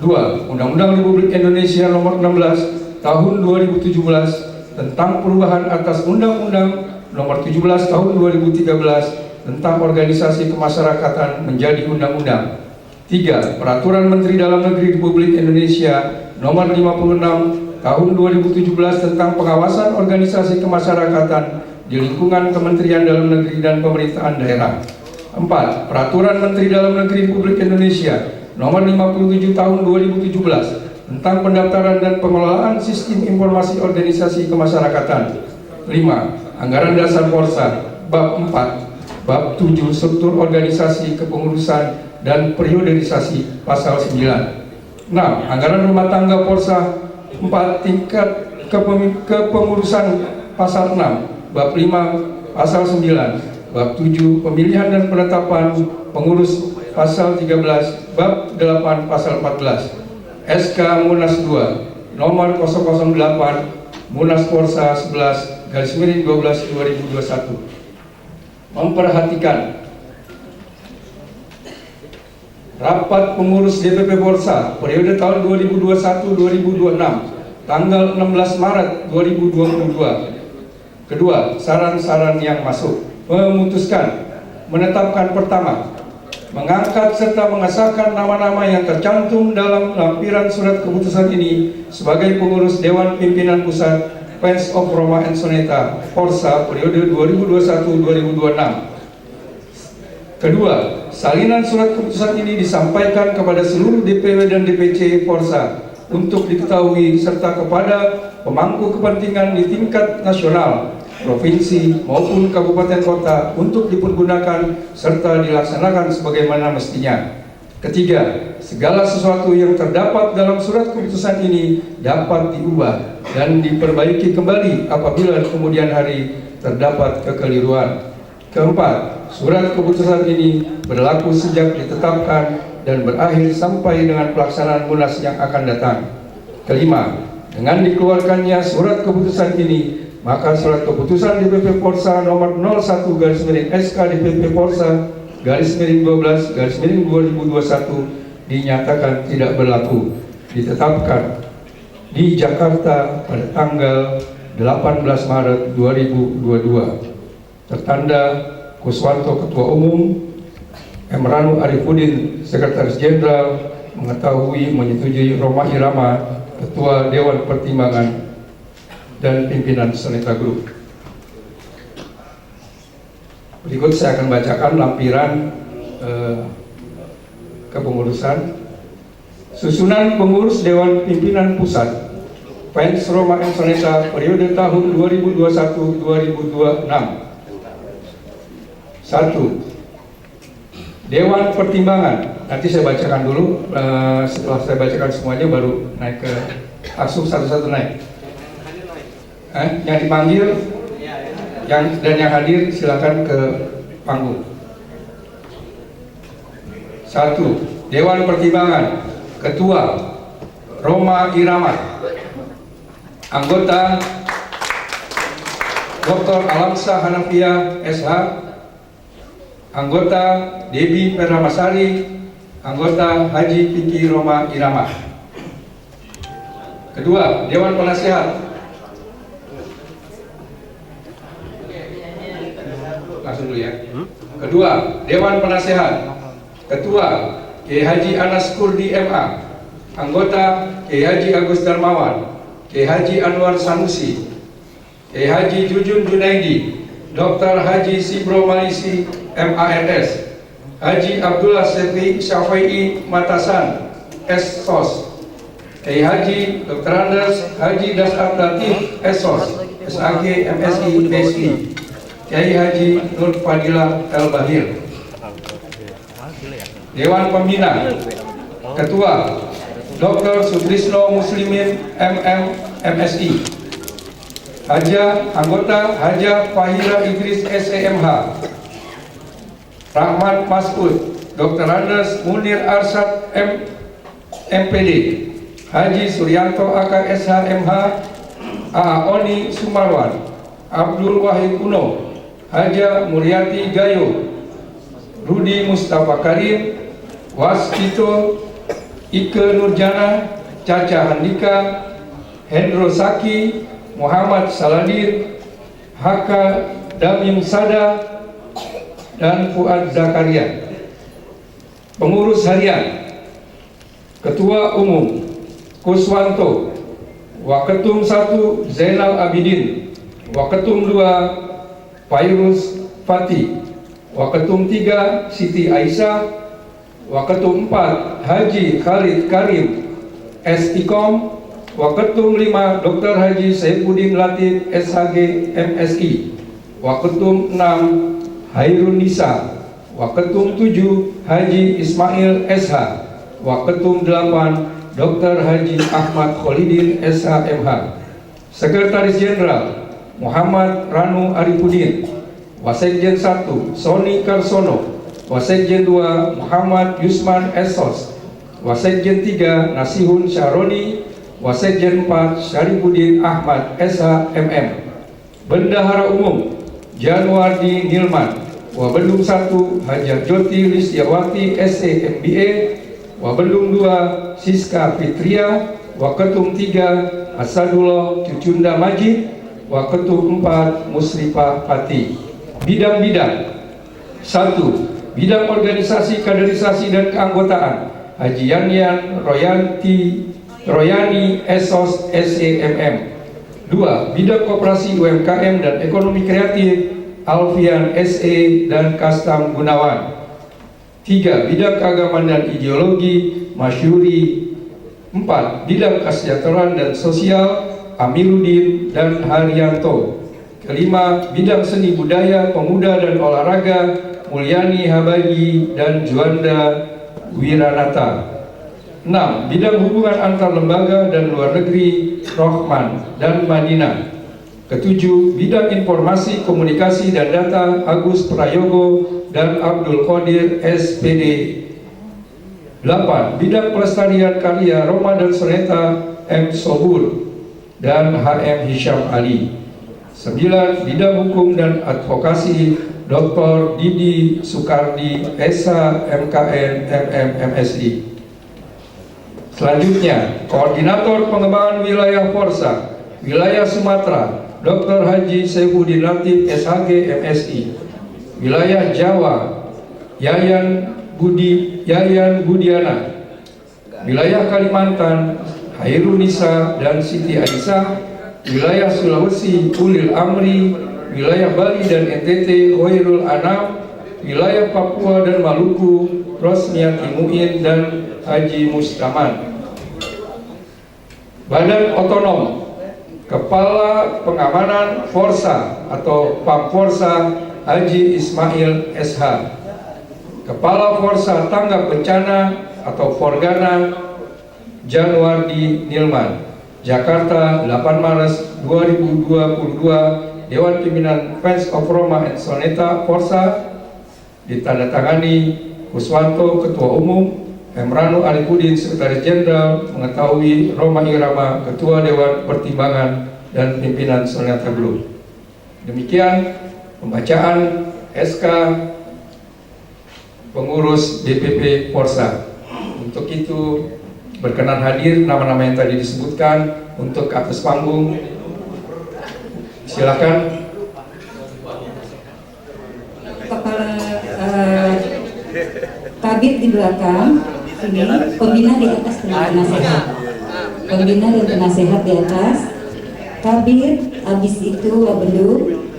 2. Undang-Undang Republik Indonesia Nomor 16 Tahun 2017 tentang perubahan atas Undang-Undang Nomor 17 Tahun 2013 tentang organisasi kemasyarakatan menjadi undang-undang. 3. Peraturan Menteri Dalam Negeri Republik Indonesia Nomor 56 Tahun 2017 tentang pengawasan organisasi kemasyarakatan di lingkungan Kementerian Dalam Negeri dan Pemerintahan Daerah. 4. Peraturan Menteri Dalam Negeri Republik Indonesia Nomor 57 Tahun 2017 tentang pendaftaran dan pengelolaan sistem informasi organisasi kemasyarakatan. 5. Anggaran dasar Porsa Bab 4 Bab 7 Struktur Organisasi Kepengurusan dan Periodisasi Pasal 9. 6. Anggaran rumah tangga Porsa 4 Tingkat Kepengurusan Pasal 6 Bab 5 Pasal 9 Bab 7 Pemilihan dan Penetapan Pengurus Pasal 13 Bab 8 Pasal 14. SK Munas 2 Nomor 008 Munas Porsa 11/12 2021. Memperhatikan rapat pengurus DPP Porsa periode tahun 2021-2026 tanggal 16 Maret 2022. Kedua, saran-saran yang masuk. Memutuskan menetapkan pertama, mengangkat serta mengesahkan nama-nama yang tercantum dalam lampiran surat keputusan ini sebagai pengurus Dewan Pimpinan Pusat Friends of Roma and Soneta Porsa periode 2021-2026. Kedua, salinan surat keputusan ini disampaikan kepada seluruh DPW dan DPC Porsa untuk diketahui serta kepada pemangku kepentingan di tingkat nasional, provinsi maupun kabupaten kota untuk dipergunakan serta dilaksanakan sebagaimana mestinya. Ketiga, segala sesuatu yang terdapat dalam surat keputusan ini dapat diubah dan diperbaiki kembali apabila kemudian hari terdapat kekeliruan. Keempat, surat keputusan ini berlaku sejak ditetapkan dan berakhir sampai dengan pelaksanaan Munas yang akan datang. Kelima, dengan dikeluarkannya surat keputusan ini, maka surat keputusan DPP Porsa nomor 01/SK DPP Porsa /12/2021 dinyatakan tidak berlaku, ditetapkan di Jakarta pada tanggal 18 Maret 2022. Tertanda Kuswanto Ketua Umum, Emranu Arifudin Sekretaris Jenderal, mengetahui menyetujui Roma Irama Ketua Dewan Pertimbangan dan pimpinan Soneta Group. Berikut saya akan bacakan lampiran kepengurusan. Susunan pengurus Dewan Pimpinan Pusat Friends Roma and Soneta periode tahun 2021-2026. 1. Dewan Pertimbangan. Nanti saya bacakan dulu, setelah saya bacakan semuanya baru naik ke langsung satu-satu naik. Yang dipanggil dan yang hadir silakan ke panggung. 1. Dewan Pertimbangan. Ketua Roma Irama. Anggota Dr. Alamsa Hanafiah SH. Anggota Debi Peramasari. Anggota Haji Piki Roma Irama. Kedua, Dewan Penasehat. Langsung dulu ya. Kedua, Dewan Penasehat. Ketua Kiai Haji Anas Kurdi MA. Anggota Kiai Haji Agus Darmawan, Kiai Haji Anwar Sanusi, Kiai Haji Jujun Junaidi, Dr. Haji Sibro Malisi MANS, Haji Abdullah Syafii Matasan SSOS, Kiai Haji Dr. Andes Haji Dasar Latif SSOS SAG MSI BSI, Kiai Haji Nur Fadilah El Bahir. Dewan Pembina, Ketua Dr. Sutrisno Muslimin MM MSI, Anggota Haja Fahira Idris SEMH, Rahmat Masud, Dr. Andes Munir Arsyad MPD, Haji Suryanto AKSH MH, Oni Sumarwan, Abdul Wahid Uno, Haja Muryati Gayo, Rudi Mustafa Karim, Waskito Ike Nurjana, Caca Handika, Hendro Saki, Muhammad Saladin, Haka Damim Sada, dan Fuad Zakaria. Pengurus harian, Ketua Umum Kuswanto, Waketum 1 Zainal Abidin, Waketum 2 Fairuz Fatih, Waketum 3 Siti Aisyah, Waketum 4 Haji Khalid Karim SIKOM, Waketum 5 Dr. Haji Saifuddin Latif SHG MSI, Waketum 6 Hairun Nisa, Waketum 7 Haji Ismail SH, Waketum 8 Dr. Haji Ahmad Kholidin SHMH, Sekretaris Jenderal Muhammad Ranu Arifudin, Wasekjen 1 Sony Karsono, Wasekjen 2 Muhammad Yusman Esos, Wasekjen 3 Nasihun Syaroni, Wasekjen 4 Syarifuddin Ahmad SHMM, Bendahara Umum Januardi Nilman, Wabendung 1 Hajar Joti Listiawati SE MBA, Wabendung 2 Siska Fitria, Waketum 3 Asadullah Cucunda Majid, Waketum 4 Musrifah Pati. Bidang-bidang: 1. Bidang organisasi, kaderisasi dan keanggotaan Haji Yanyan Royani Esos SEMM. 2. Bidang koperasi UMKM dan ekonomi kreatif Alfian SE dan Kastam Gunawan. 3. Bidang keagamaan dan ideologi Masyuri. 4. Bidang kesejahteraan dan sosial Amiruddin dan Haryanto. 5. Bidang seni budaya, pemuda dan olahraga Mulyani Habaji dan Juanda Wiranata. 6. Bidang hubungan antar lembaga dan luar negeri Rohman dan Madinah. 7. Bidang informasi, komunikasi dan data Agus Prayogo dan Abdul Qadir SPD. 8. Bidang pelestarian karya Roma dan Soneta M. Sobur dan HM Hisham Ali. 9. Bidang hukum dan advokasi Dr. Didi Sukardi SH MKN MM MSI. Selanjutnya, Koordinator Pengembangan Wilayah Forsa Wilayah Sumatera Dr. Haji Saifuddin Latif SHG MSI. Wilayah Jawa Yayan Budiana. Wilayah Kalimantan Hairun Nisa dan Siti Aisyah. Wilayah Sulawesi Ulil Amri. Wilayah Bali dan NTT Hoirul Anam. Wilayah Papua dan Maluku Rosniati Muin dan Haji Mustaman. Badan Otonom Kepala Pengamanan Forsa atau Pamforsa Haji Ismail SH. Kepala Forsa Tanggap Bencana atau Forgana Januardi Nilman. Jakarta 8 Maret 2022. Dewan Pimpinan Friends of Roma and Soneta Forsa, ditandatangani Kuswanto Ketua Umum, Emranu Arifudin Sekretaris Jenderal, mengetahui Roma Irama Ketua Dewan Pertimbangan dan Pimpinan Soneta Group. Demikian pembacaan SK pengurus DPP Forsa. Untuk itu berkenan hadir nama-nama yang tadi disebutkan untuk ke atas panggung. Silakan. Kepala Kabit di belakang ini, pembina di atas dan penasehat. Pembina dan penasehat di atas. Kabit, habis itu Wabendung.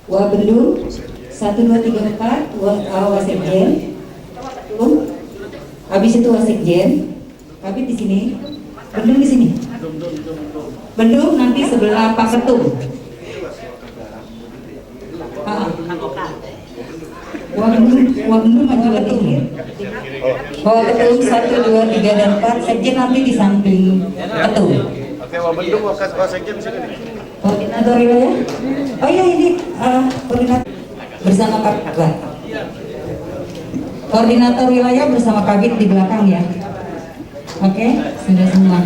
Wabendung 1234 Wasekjen. Habis itu Wasekjen. Kabit di sini. Bendung di sini. Bendung nanti sebelah Pak Ketum. Wabendung maju lagi. Bawa Ketum 1, 2, 3 dan 4. Sekjen nanti di samping Ketum. Oke, Wabendung Wasekjen di sini. Koordinator wilayah. Oh iya ini koordinator bersama Kabit. Koordinator wilayah bersama Kabit di belakang ya. Oke, sudah semua.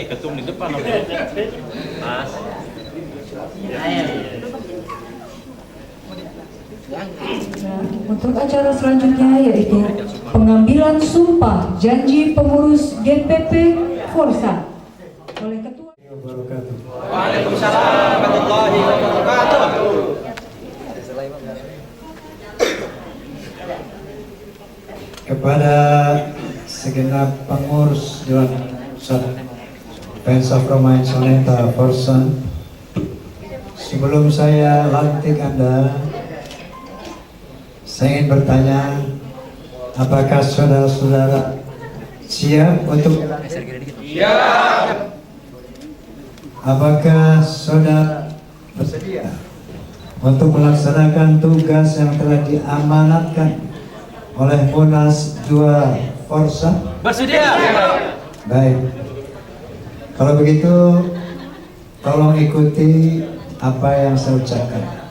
Ketum di depan, Mas. Untuk acara selanjutnya yaitu pengambilan sumpah janji pengurus DPP Forsa oleh Ketua. Waalaikumsalam warahmatullahi wabarakatuh. Kepada segenap pengurus Dewan Pusat Fans of Roma Insoneta Forsa, sebelum saya lantik Anda, saya ingin bertanya, apakah saudara-saudara siap untuk apakah saudara bersedia untuk melaksanakan tugas yang telah diamanatkan oleh Munas 2 Forsa? Bersedia. Baik. Kalau begitu, tolong ikuti apa yang saya ucapkan.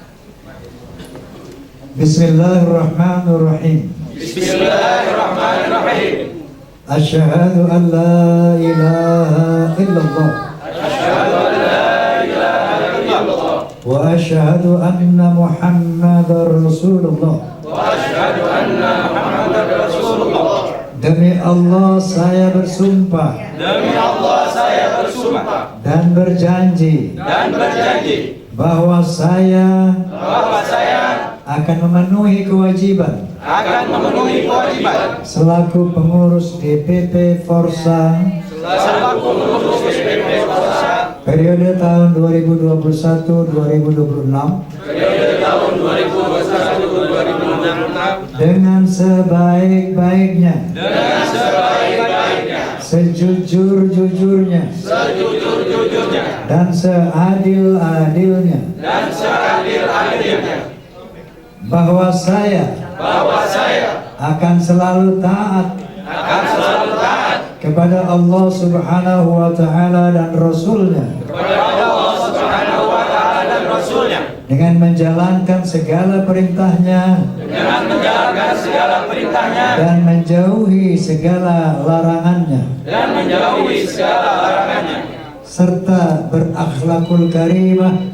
Bismillahirrahmanirrahim. Bismillahirrahmanirrahim. Asyhadu an la ilaha illallah. Asyhadu an la ilaha illallah. Wa asyhadu anna Muhammadar Rasulullah. Wa asyhadu anna Muhammadar Rasulullah. Demi Allah saya bersumpah Demi Allah saya bersumpah dan berjanji bahwa saya akan memenuhi kewajiban selaku pengurus DPP Forsa periode tahun 2021-2026 dengan sebaik-baiknya, sejujur-jujurnya, dan seadil-adilnya, bahwa saya akan selalu taat kepada Allah Subhanahu wa Ta'ala dan Rasulnya, dengan menjalankan segala perintahnya dan menjauhi segala larangannya, serta berakhlakul karimah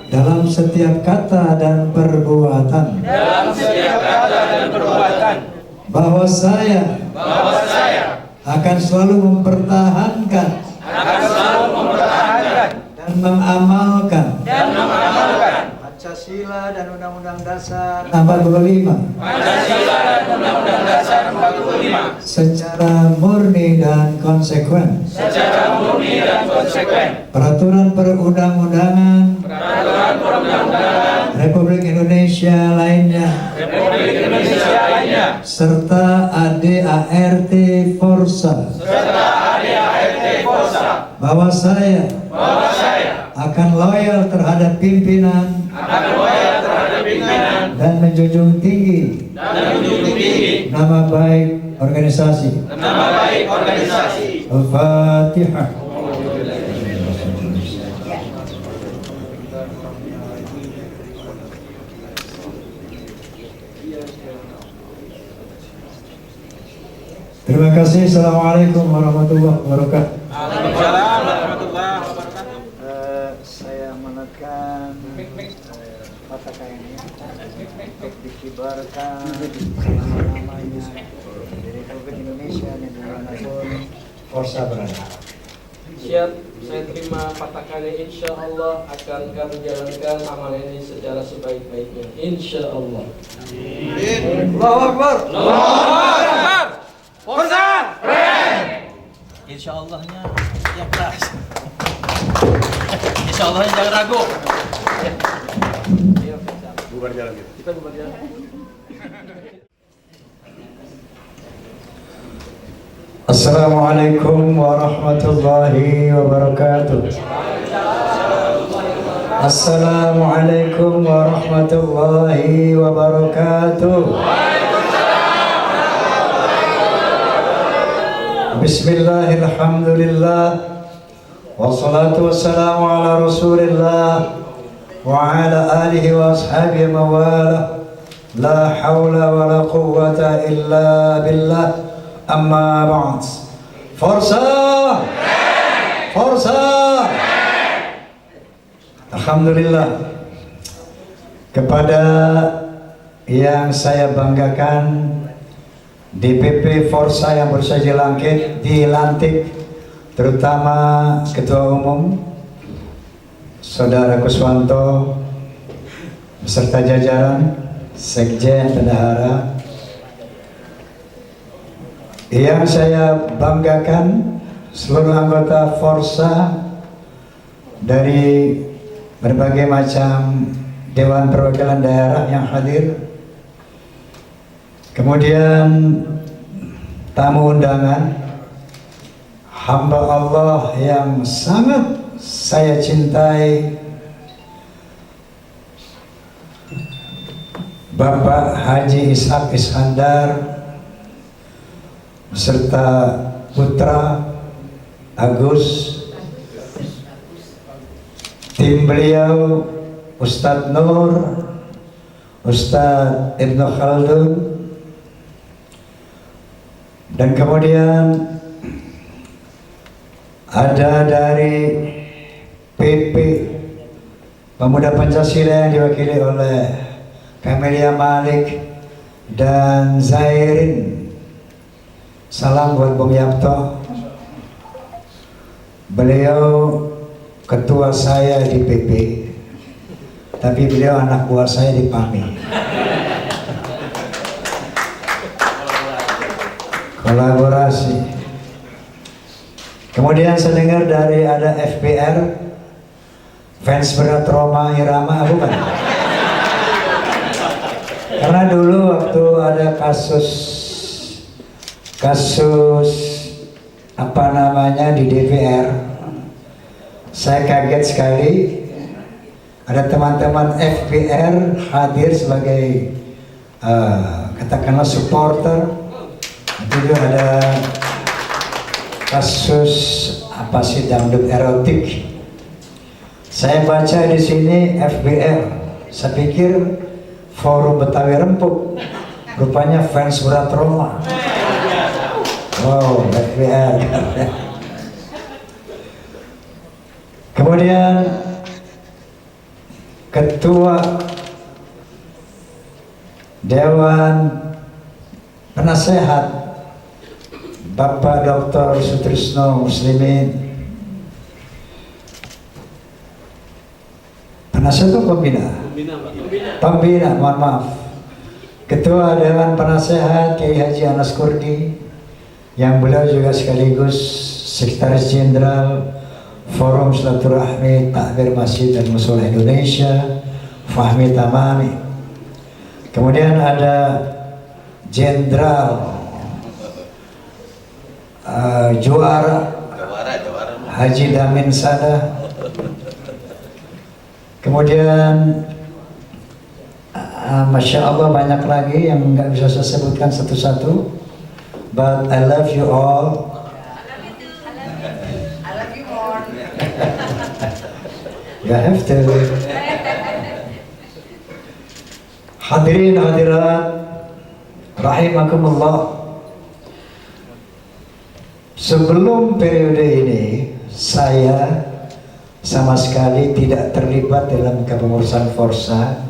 dalam setiap kata dan perbuatan, bahwa saya akan selalu mempertahankan dan mengamalkan Pancasila dan Undang-Undang Dasar 45 secara murni dan konsekuen. Peraturan perundang-undangan Republik Indonesia lainnya serta ADART Forsa, bahwa saya akan loyal terhadap pimpinan dan menjunjung tinggi nama baik organisasi. Al-Fatihah. Terima kasih. Assalamualaikum warahmatullahi wabarakatuh. Waalaikumsalam warahmatullahi wabarakatuh. Saya menekan patakan ini untuk dikibarkan nama-namanya di Republik Indonesia dan dimanapun Forsa berada. wasiat saya terima patakannya, insya Allah akan kami jalankan amal ini secara sebaik-baiknya, insya Allah. Allahu Akbar. Allahu Akbar. Forza. Insya Allahnya yang keras. Insya Allahnya jangan ragu. Bubar jalan gitu. Kita bubar jalan. Assalamualaikum warahmatullahi wabarakatuh. Assalamualaikum warahmatullahi wabarakatuh. Bismillahirrahmanirrahim. Wassalatu wassalamu ala rasulillah wa ala alihi wa ashabihi mawala. La hawla wa la quwwata illa billah. Amma ba'd. Forza! Forza! Alhamdulillah, kepada yang saya banggakan, DPP Forza yang baru saja dilantik, terutama Ketua Umum Saudara Kuswanto beserta jajaran Sekjen Bendahara. Yang saya banggakan seluruh anggota Forza dari berbagai macam Dewan Perwakilan Daerah yang hadir. Kemudian tamu undangan, hamba Allah yang sangat saya cintai, Bapak Haji Ishak Iskandar beserta putra Agus, tim beliau Ustadz Nur, Ustadz Ibnu Khaldun, dan kemudian ada dari PP Pemuda Pancasila yang diwakili oleh Camelia Malik dan Zairin. Salam buat Bung Yapto. Beliau ketua saya di PP, tapi beliau anak buah saya di PAMI. Kolaborasi. Kemudian saya dengar dari ada FBR, fans berat Roma Irama, bukan? Karena dulu waktu ada kasus apa namanya di DPR, saya kaget sekali ada teman-teman FBR hadir sebagai katakanlah supporter. Itu ada kasus apa sih, dangdut erotik. Saya baca di sini FBR, saya pikir Forum Betawi Rempuk, rupanya fans berat Roma. Wow, FBR. Kemudian Ketua Dewan Penasehat Bapak Dr. Sutrisno Muslimin. Penasehat atau pembina? Pembina, mohon maaf. Ketua Dewan Penasehat Kiai Haji Anas Kurdi, yang beliau juga sekaligus Sekretaris Jenderal Forum Silaturahmi Takbir Masjid dan Mushola Indonesia, Fahmi Tamami. Kemudian ada Jenderal Juara Haji Damin Sada. Kemudian Masya Allah banyak lagi yang nggak bisa saya sebutkan satu-satu. But I love you all. I love you more. You have to. Hadirin hadirat rahimakumullah. Sebelum periode ini saya sama sekali tidak terlibat dalam kepengurusan Forza,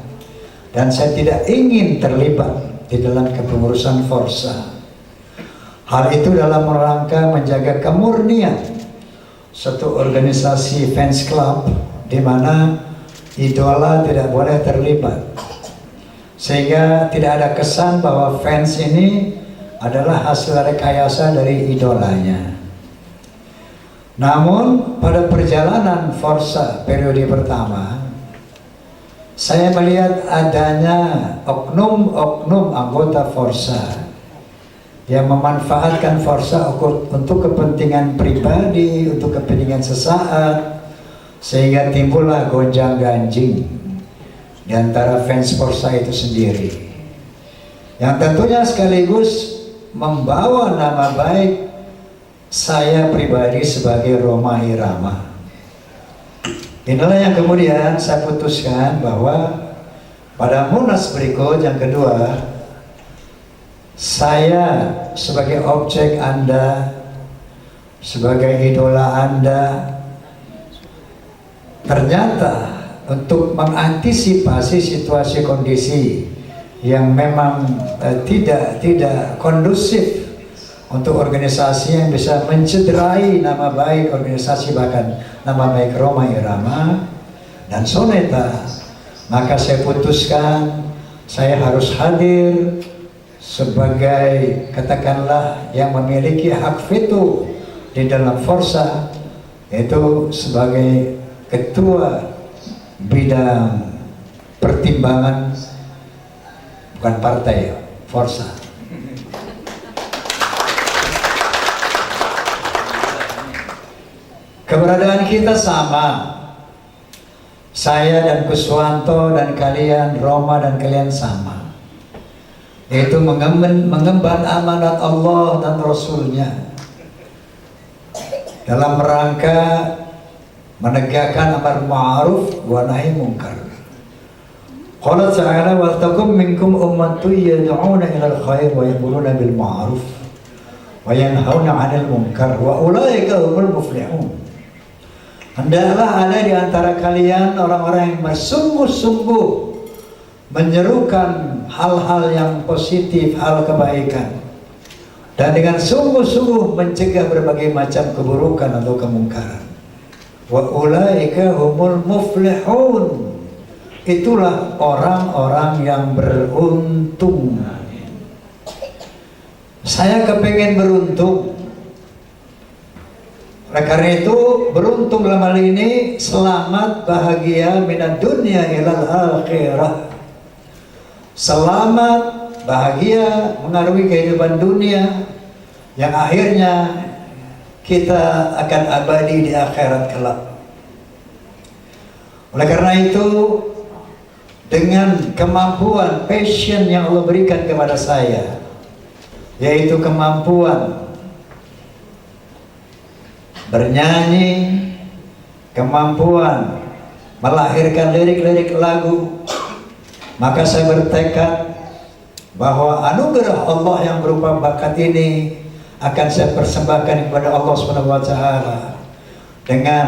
dan saya tidak ingin terlibat di dalam kepengurusan Forza. Hal itu dalam rangka menjaga kemurnian satu organisasi fans club di mana idola tidak boleh terlibat, sehingga tidak ada kesan bahwa fans ini adalah hasil rekayasa dari idolanya. Namun pada perjalanan Forza periode pertama, saya melihat adanya oknum-oknum anggota Forza yang memanfaatkan Forza untuk kepentingan pribadi, untuk kepentingan sesaat, sehingga timbullah gonjang-ganjing di antara fans Forza itu sendiri, yang tentunya sekaligus membawa nama baik saya pribadi sebagai Rhoma Irama. Inilah yang kemudian saya putuskan bahwa pada Munas berikut yang kedua, saya sebagai objek Anda, sebagai idola Anda, ternyata untuk mengantisipasi situasi kondisi yang memang tidak kondusif untuk organisasi yang bisa mencederai nama baik organisasi, bahkan nama baik Rhoma Irama dan Soneta, maka saya putuskan saya harus hadir sebagai, katakanlah, yang memiliki hak veto di dalam Forza, yaitu sebagai ketua bidang pertimbangan, bukan partai, Forza. Keberadaan kita sama, saya dan Kuswanto dan kalian, Rhoma dan kalian sama, yaitu mengemban amanat Allah dan Rasulnya dalam rangka menegakkan amar ma'ruf wa nahi munkar. Qala ta'ala wa takum minkum ummatun yad'una ila al-khair wa ya'muruna bil ma'ruf wa yanhauna 'anil munkar wa ulaika humul muflihun. Hendaklah ada di antara kalian orang-orang yang bersungguh-sungguh menyerukan hal-hal yang positif, hal kebaikan, dan dengan sungguh-sungguh mencegah berbagai macam keburukan atau kemungkaran. Wa ulaika humul muflihun. Itulah orang-orang yang beruntung. Saya kepengen beruntung. Oleh karena itu, beruntung dalam hal ini selamat, bahagia minad dunya ilal akhirah. Selamat, bahagia mengarungi kehidupan dunia yang akhirnya kita akan abadi di akhirat kelak. Oleh karena itu, dengan kemampuan, passion yang Allah berikan kepada saya, yaitu kemampuan bernyanyi, kemampuan melahirkan lirik-lirik lagu, maka saya bertekad bahwa anugerah Allah yang berupa bakat ini akan saya persembahkan kepada Allah SWT dengan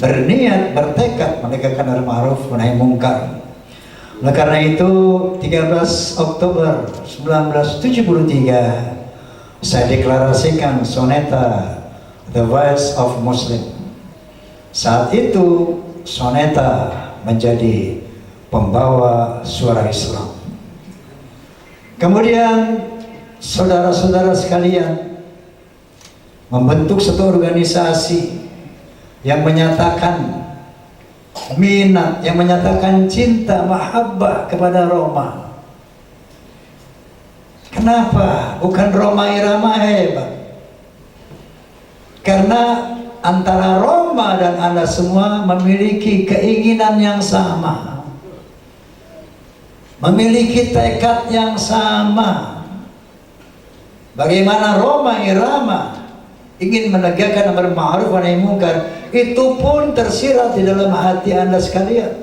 berniat, bertekad menegakkan amar ma'ruf wa nahi munkar. Oleh karena itu, 13 Oktober 1973 saya deklarasikan Soneta The Voice of Muslim. Saat itu Soneta menjadi pembawa suara Islam. Kemudian saudara-saudara sekalian membentuk satu organisasi yang menyatakan minat, yang menyatakan cinta, mahabbah kepada Rhoma. Kenapa? Bukan Rhoma Irama hebat. Karena antara Rhoma dan Anda semua memiliki keinginan yang sama, memiliki tekad yang sama. Bagaimana Rhoma Irama ingin menegakkan amar ma'ruf wa nahi munkar, itu pun tersirat di dalam hati Anda sekalian.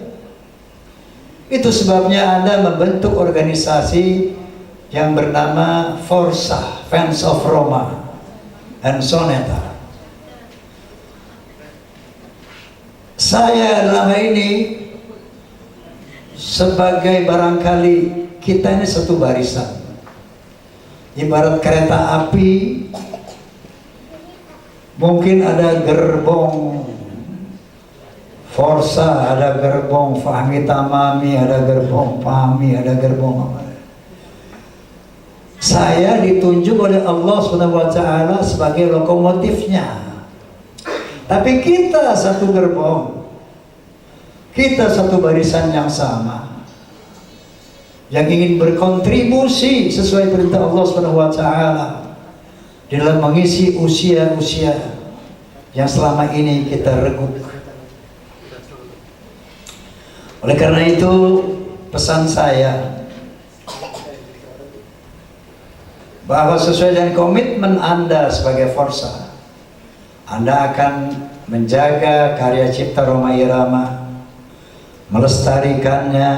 Itu sebabnya Anda membentuk organisasi yang bernama Forza, Fans of Rhoma and Soneta. Saya dalam hal ini sebagai, barangkali kita ini satu barisan, ibarat kereta api Mungkin ada gerbong Forsa, ada gerbong Fahmi Tamami, ada gerbong Fahmi, ada gerbong apa. Saya ditunjuk oleh Allah SWT sebagai lokomotifnya. Tapi kita satu gerbong, kita satu barisan yang sama, yang ingin berkontribusi sesuai perintah Allah SWT dalam mengisi usia-usia yang selama ini kita reguk. Oleh karena itu, pesan saya bahwa sesuai dengan komitmen Anda sebagai Forsa, Anda akan menjaga karya cipta Rhoma Irama, melestarikannya,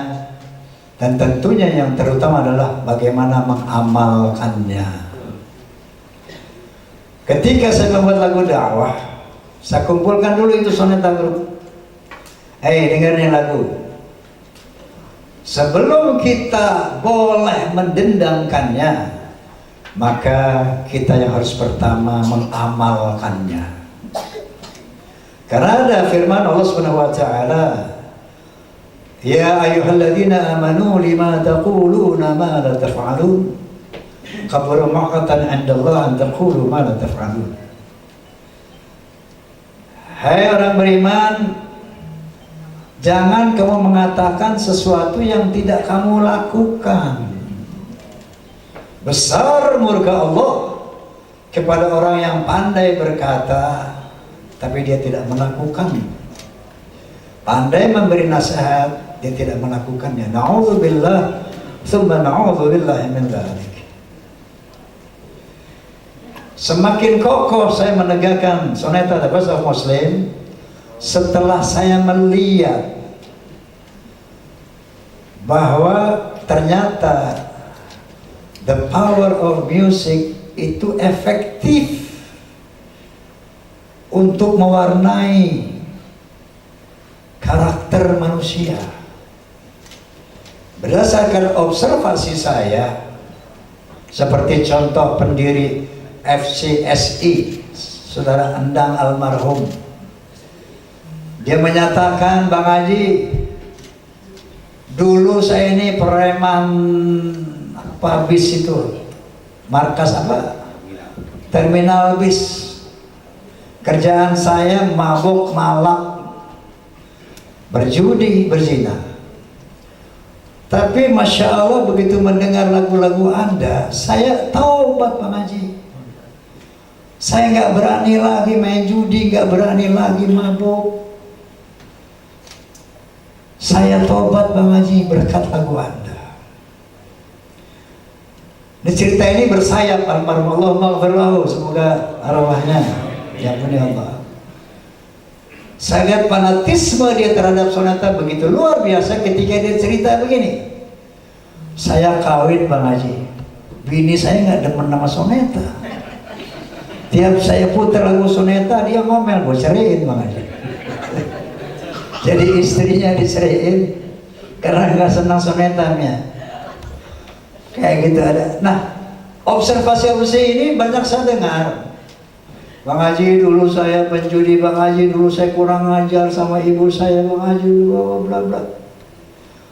dan tentunya yang terutama adalah bagaimana mengamalkannya. Ketika saya membuat lagu dakwah, saya kumpulkan dulu itu soneta grup. Dengarnya lagu. Sebelum kita boleh mendendangkannya, maka kita yang harus pertama mengamalkannya. Karena ada firman Allah SWT, ya ayyuhalladzina amanu lima taquluna ma la taf'alun, kabura maqatan 'indallah an taqulu ma la taf'alun. Hai orang beriman, jangan kamu mengatakan sesuatu yang tidak kamu lakukan. Besar murka Allah kepada orang yang pandai berkata tapi dia tidak melakukan. Pandai memberi nasihat, dia tidak melakukannya. Na'udzubillah, tsumma na'udzubillah min dzalik. Semakin kokoh saya menegakkan soneta The Best of Muslim setelah saya melihat bahwa ternyata the power of music itu efektif untuk mewarnai karakter manusia. Berdasarkan observasi saya, seperti contoh pendiri FCSI, Saudara Endang almarhum, dia menyatakan, Bang Haji, dulu saya ini preman apa bis itu, markas apa, terminal bis. Kerjaan saya mabuk, malak, berjudi, berzina. Tapi Masya Allah, begitu mendengar lagu-lagu Anda, saya taubat Bang Haji. Saya nggak berani lagi main judi, nggak berani lagi mabuk. Saya tobat Bang Haji berkat lagu Anda. Ini cerita ini bersayap, almarhum Allah maghfirlahu, semoga arwahnya diampuni Allah. Saya lihat fanatisme dia terhadap soneta begitu luar biasa ketika dia cerita begini. Saya kawin Bang Haji, bini saya nggak demen nama soneta. Tiap saya putar lagu soneta dia ngomel, gue ceraiin Bang Haji. Jadi istrinya diceraiin karena nggak senang sonetanya. Kayak gitu ada. Nah, observasi ini banyak saya dengar. Bang Haji, dulu saya penjudi, Bang Haji, dulu saya kurang ajar sama ibu saya, Bang Haji, bla bla.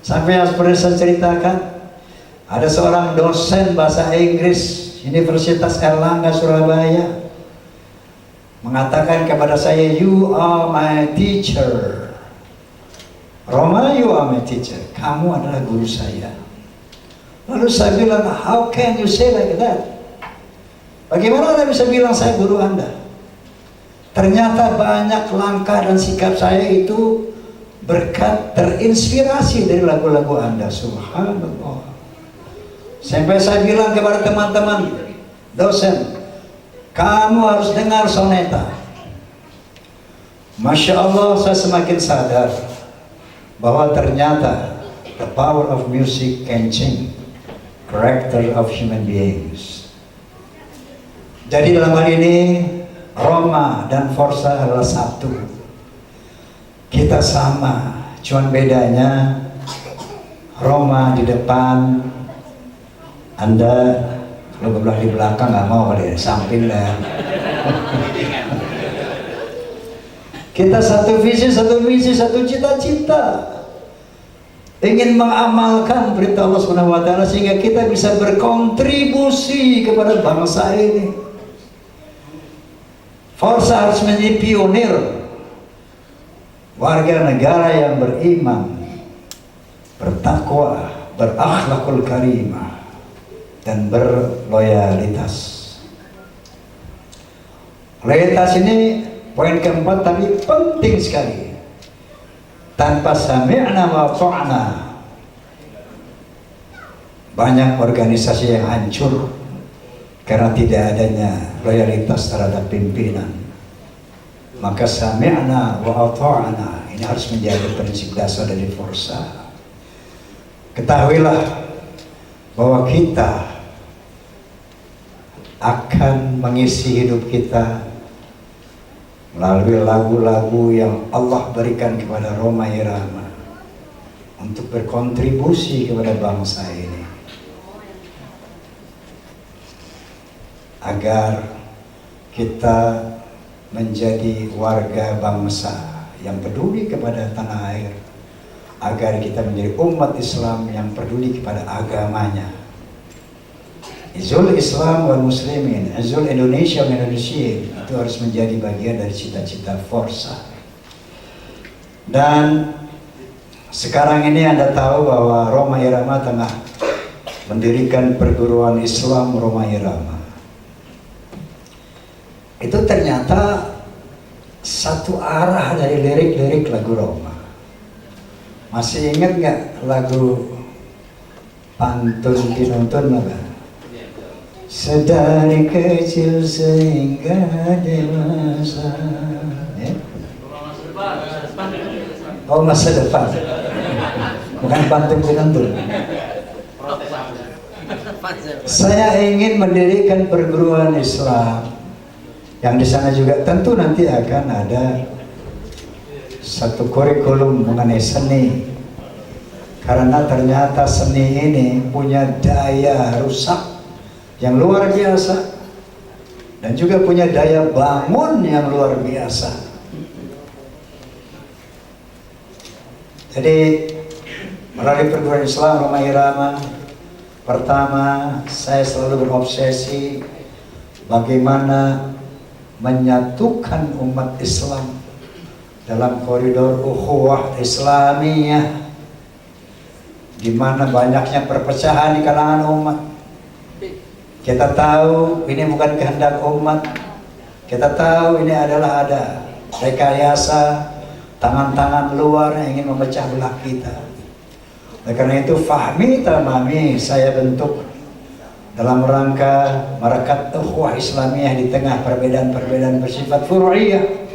Sampai yang seperti saya ceritakan, ada seorang dosen bahasa Inggris Universitas Erlangga Surabaya mengatakan kepada saya, you are my teacher. Rhoma, you are my teacher. Kamu adalah guru saya. Lalu saya bilang, how can you say like that? Bagaimana Anda bisa bilang saya guru Anda? Ternyata banyak langkah dan sikap saya itu berkat terinspirasi dari lagu-lagu Anda. Subhanallah. Sampai saya bilang kepada teman-teman dosen, kamu harus dengar soneta. Masya Allah, saya semakin sadar bahwa ternyata the power of music can change character of human beings. Jadi dalam hal ini Rhoma dan Forsa adalah satu. Kita sama, cuman bedanya Rhoma di depan, Anda kalau belah di belakang nggak mau, di samping lah. Kita satu visi, satu misi, satu cita-cita. Ingin mengamalkan perintah Allah Subhanahu wa taala sehingga kita bisa berkontribusi kepada bangsa ini. Forsa harus menjadi pionir, warga negara yang beriman, bertakwa, berakhlakul karimah, dan berloyalitas. Loyalitas ini poin keempat tapi penting sekali. Tanpa sami'na wa ta'na, banyak organisasi yang hancur karena tidak adanya loyalitas terhadap pimpinan. Maka sami'na wa ta'na ini harus menjadi prinsip dasar dari Forsa. Ketahuilah bahwa kita akan mengisi hidup kita melalui lagu-lagu yang Allah berikan kepada Roma Irama untuk berkontribusi kepada bangsa ini, agar kita menjadi warga bangsa yang peduli kepada tanah air, agar kita menjadi umat Islam yang peduli kepada agamanya. Izul Islam wal Muslimin, Izul Indonesia wal Indonesian, itu harus menjadi bagian dari cita-cita Forsa. Dan sekarang ini Anda tahu bahwa Roma Irama tengah mendirikan perguruan Islam Roma Irama. Itu ternyata satu arah dari lirik-lirik lagu Roma. Masih ingat nggak lagu pantun pinuntun apa? Sedari kecil sehingga dewasa. Oh, masa depan. Bukan pantun pinuntun. Saya ingin mendirikan perguruan Islam yang di sana juga tentu nanti akan ada satu kurikulum mengenai seni. Karena ternyata seni ini punya daya rusak yang luar biasa dan juga punya daya bangun yang luar biasa. Jadi melalui perguruan Islam Roma Irama, pertama saya selalu berobsesi bagaimana menyatukan umat Islam dalam koridor ukhuwah Islamiyah, di mana banyaknya perpecahan di kalangan umat. Kita tahu ini bukan kehendak umat. Kita tahu ini adalah ada rekayasa tangan-tangan luar yang ingin memecah belah kita. Oleh karena itu fahmi tamami saya bentuk dalam rangka merekat ukhuwah Islamiyah di tengah perbedaan-perbedaan bersifat furu'iyah,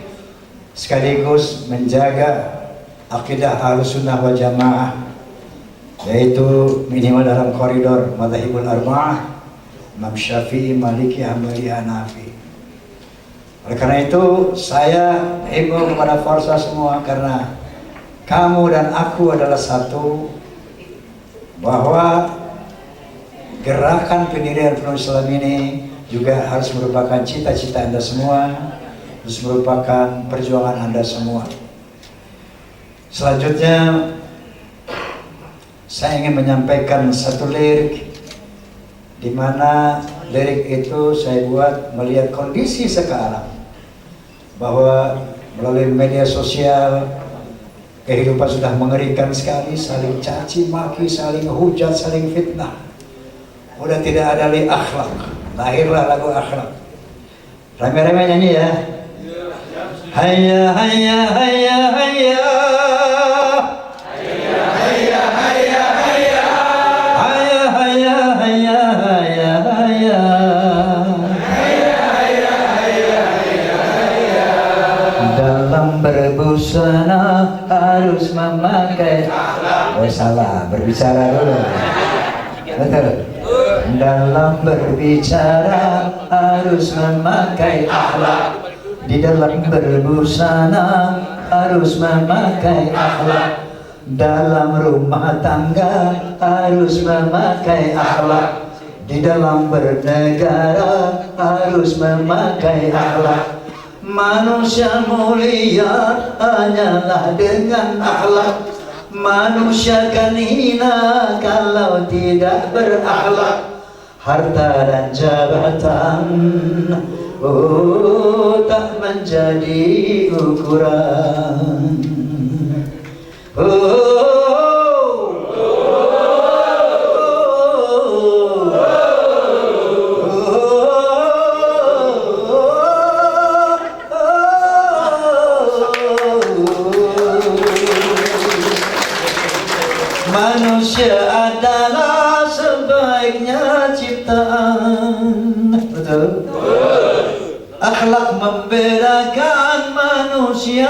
sekaligus menjaga akidah Ahlussunnah wal Jamaah, yaitu minimal dalam koridor Madzhabul Arba'ah, Imam Syafi'i, Maliki, Hambali, Hanafi. Oleh karena itu saya himbau kepada Forsa semua, karena kamu dan aku adalah satu, bahwa gerakan pendirian Perguruan Islam ini juga harus merupakan cita-cita Anda semua, harus merupakan perjuangan Anda semua. Selanjutnya saya ingin menyampaikan satu lirik, di mana lirik itu saya buat melihat kondisi sekarang, bahwa melalui media sosial kehidupan sudah mengerikan sekali, saling caci maki, saling hujat, saling fitnah. Udah tidak ada lagi akhlak. Lahirlah lagu akhlak. Rame-rame nyanyi ya. Hayya hayya hayya hayya. Hayya hayya hayya hayya. Hayya hayya hayya hayya hayya. Hayya hayya hayya hayya hayya. Dalam berbusana harus memakai akhlak. Oh salah, berbicara dulu. Betul. Dalam berbicara harus memakai akhlak. Di dalam berbusana harus memakai akhlak. Dalam rumah tangga harus memakai akhlak. Di dalam bernegara harus memakai akhlak. Manusia mulia hanyalah dengan akhlak. Manusia kan hina kalau tidak berakhlak. Harta dan jabatan tak menjadi ukuran. Manusia adalah sebaiknya ciptaan. Betul? Akhlak membedakan manusia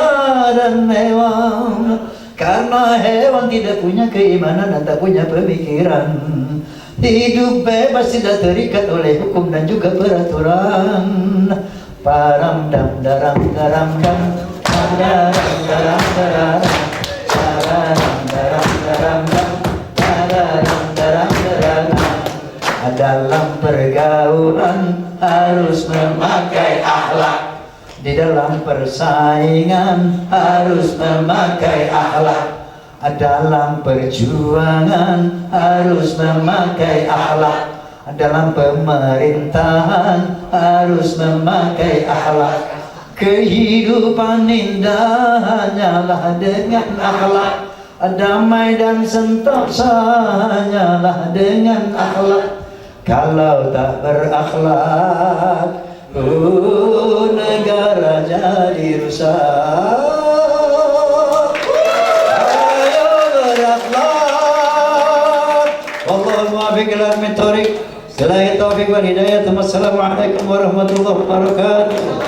dan hewan. Karena hewan tidak punya keimanan dan tak punya pemikiran. Hidup bebas tidak terikat oleh hukum dan juga peraturan. Param dam daram daram dam daram daram daram daram daram daram daram daram daram. Dalam pergaulan harus memakai akhlak. Di dalam persaingan harus memakai akhlak. Dalam perjuangan harus memakai akhlak. Dalam pemerintahan harus memakai akhlak. Kehidupan indah hanyalah dengan akhlak. Damai dan sentosa hanyalah dengan akhlak. Kalau tak berakhlak, negara jadi rusak. Ayo berakhlak. Wallahu muwaffiq ila aqwamit. Billahi taufiq wal hidayah. Wassalamualaikum warahmatullahi wabarakatuh.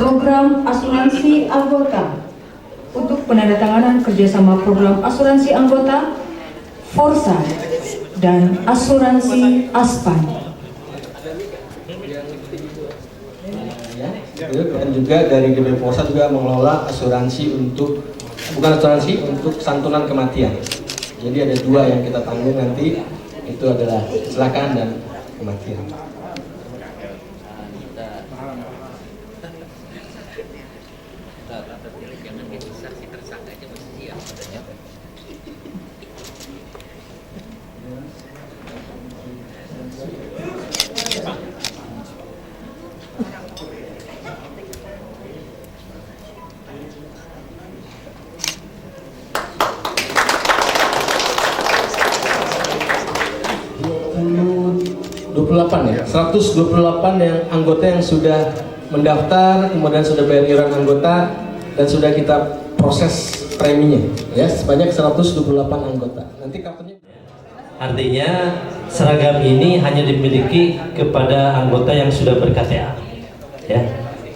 Program asuransi anggota. Untuk penandatanganan kerjasama program asuransi anggota Forsa dan asuransi Aspan. Dan juga dari DP Forsa juga mengelola asuransi untuk, bukan asuransi, untuk santunan kematian. Jadi ada dua yang kita tanggung nanti, itu adalah kecelakaan dan kematian. Ya, 128 yang anggota yang sudah mendaftar, kemudian sudah bayar iuran anggota dan sudah kita proses preminya, ya, sebanyak 128 anggota. Nanti kartunya. Artinya seragam ini hanya dimiliki kepada anggota yang sudah ber-KTA, ya.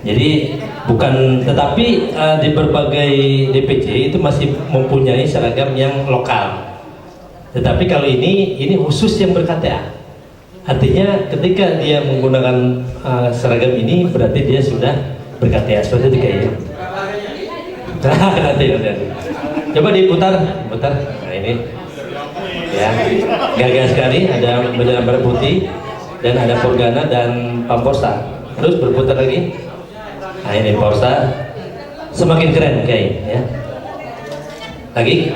Jadi bukan, tetapi di berbagai DPC itu masih mempunyai seragam yang lokal. Tetapi kalau ini khusus yang ber-KTA. Artinya ketika dia menggunakan seragam ini berarti dia sudah ber-KTA, seperti itu kayaknya. Nanti. Coba diputar. Nah ini, ya, gagah sekali. Ada bendera merah putih dan ada Porgana dan Pamporsa. Terus berputar lagi. Nah ini Porsa, semakin keren kayaknya, ya. Lagi.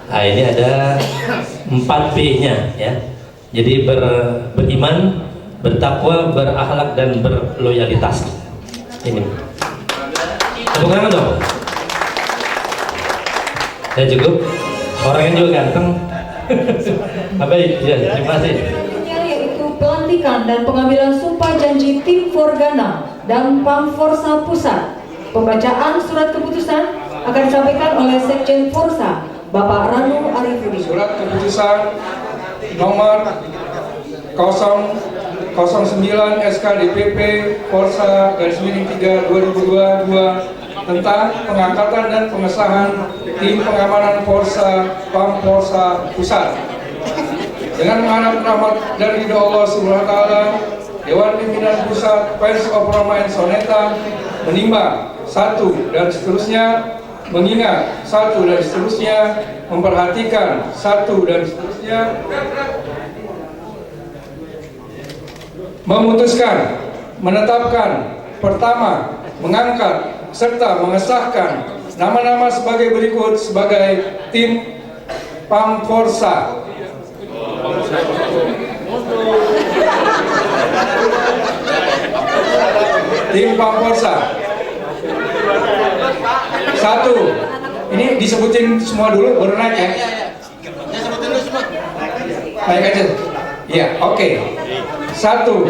Nah ini ada 4B-nya, ya. Jadi beriman, bertakwa, berakhlak dan berloyalitas. Ini. Tepuk tangan dong. Ya cukup. Orangnya juga ganteng. Baik, ya, terima kasih. Yaitu pelantikan dan pengambilan sumpah janji tim Forgana dan Pamforsa Pusat. Pembacaan surat keputusan akan disampaikan oleh Sekjen Forsa, Bapak Ranu Arifudin. Surat keputusan nomor 009 SK DPP Forsa /3 2022 tentang pengangkatan dan pengesahan tim pengamanan Forsa Pamforsa Pusat. Dengan mengharap rahmat dan ridho Allah Subhanahu wa taala, Dewan Pimpinan Pusat Friends of Roma and Soneta menimbang satu dan seterusnya, mengingat satu dan seterusnya, memperhatikan satu dan seterusnya, memutuskan, menetapkan, pertama, mengangkat serta mengesahkan nama-nama sebagai berikut sebagai tim Pamforsa. Tim Pamforsa. Satu. Ini disebutin semua dulu baru naik ya. Naik aja. Iya, oke. Satu.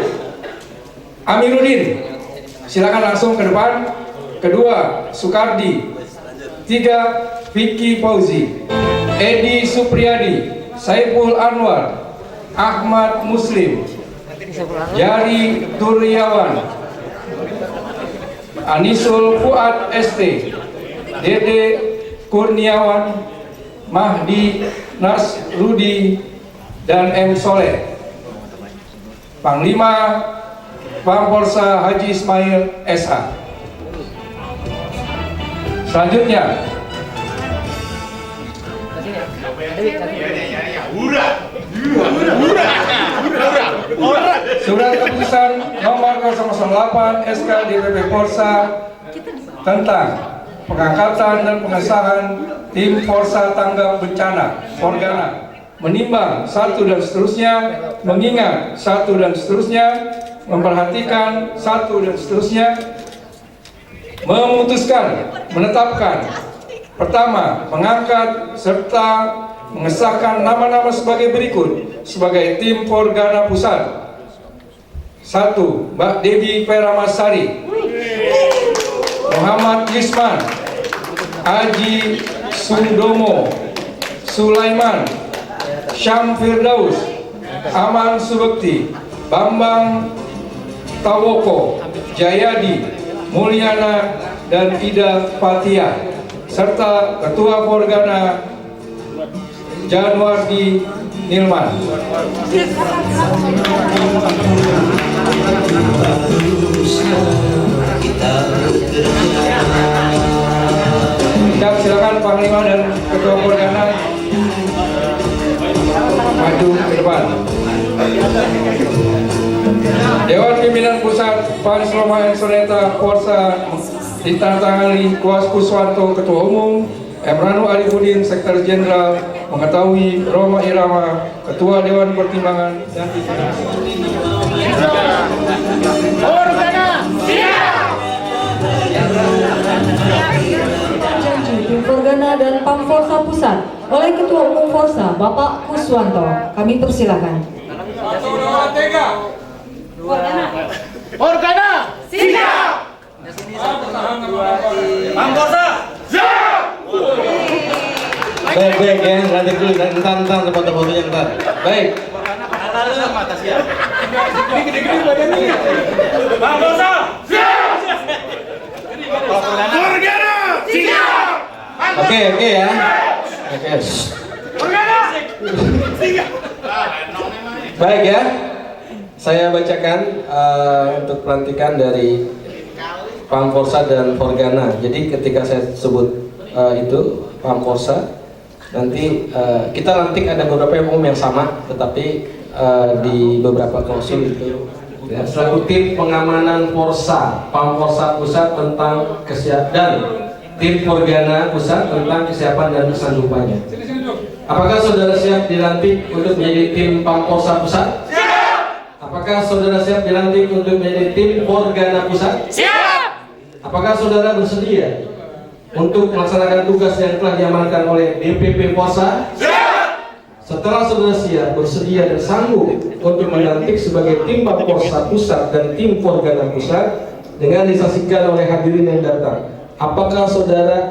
Amiruddin. Silakan langsung ke depan. Kedua, Sukardi. Tiga, Vicky Fauzi. Edi Supriyadi, Saiful Anwar, Ahmad Muslim, Yari Turyawan, Anisul Fuad ST, Dede Kurniawan, Mahdi Nasrudi, dan M. Soleh. Panglima Pamforsa Haji Ismail SH. Selanjutnya, surat keputusan nomor 008 SK DPP Forsa tentang pengangkatan dan pengesahan tim Forsa Tanggap Bencana Forgana, menimbang satu dan seterusnya, mengingat satu dan seterusnya, memperhatikan satu dan seterusnya, memutuskan, menetapkan, pertama, mengangkat serta mengesahkan nama-nama sebagai berikut sebagai tim Forgana Pusat. 1. Mbak Devi Peramasari, Muhammad Yusman, Haji Sundomo, Sulaiman, Syam Firdaus, Aman Subekti, Bambang Tawoko, Jayadi, Mulyana, dan Ida Fatia, serta Ketua Forgana Januardi Nilman. Silakan Panglima dan Ketua Forgana maju ke depan. Dewan Pimpinan Pusat Friends of Roma and Soneta Forsa ditandatangani Kuas Kuswanto Ketua Umum, Ranu Arifudin Sekretaris Jenderal, mengetahui Roma Irama Ketua Dewan Pertimbangan dan pimpinan. Janji tim Forgana dan Pamforsa Pusat oleh Ketua Umum Forsa Bapak Kuswanto. Kami persilakan. Forgana siap. Pamforsa siap. Baik ya, lanjut dulu, ntar foto-fotonya ntar. Baik. Ini gede-gede badannya. Pamforsa siap. Forgana siap. Oke ya. Oke. Forgana siap. Baik ya. Saya bacakan untuk pelantikan dari Pamforsa dan Forgana. Jadi ketika saya sebut itu Pamforsa, nanti kita lantik ada beberapa yang umum yang sama, tetapi di beberapa klausul itu ya, selaku tim pengamanan Forsa Pamforsa Pusat tentang kesiapan dan tim Forgana Pusat tentang kesiapan dan kesandupannya. Apakah saudara siap dilantik untuk menjadi tim Pamforsa Pusat? Apakah saudara siap dilantik untuk menjadi tim Forgana Pusat? Siap. Apakah saudara bersedia untuk melaksanakan tugas yang telah diamankan oleh DPP Forsa? Siap. Setelah saudara siap, bersedia dan sanggup untuk melantik sebagai tim Pamporsa Pusat dan tim Forgana Pusat dengan disaksikan oleh hadirin yang datang, apakah saudara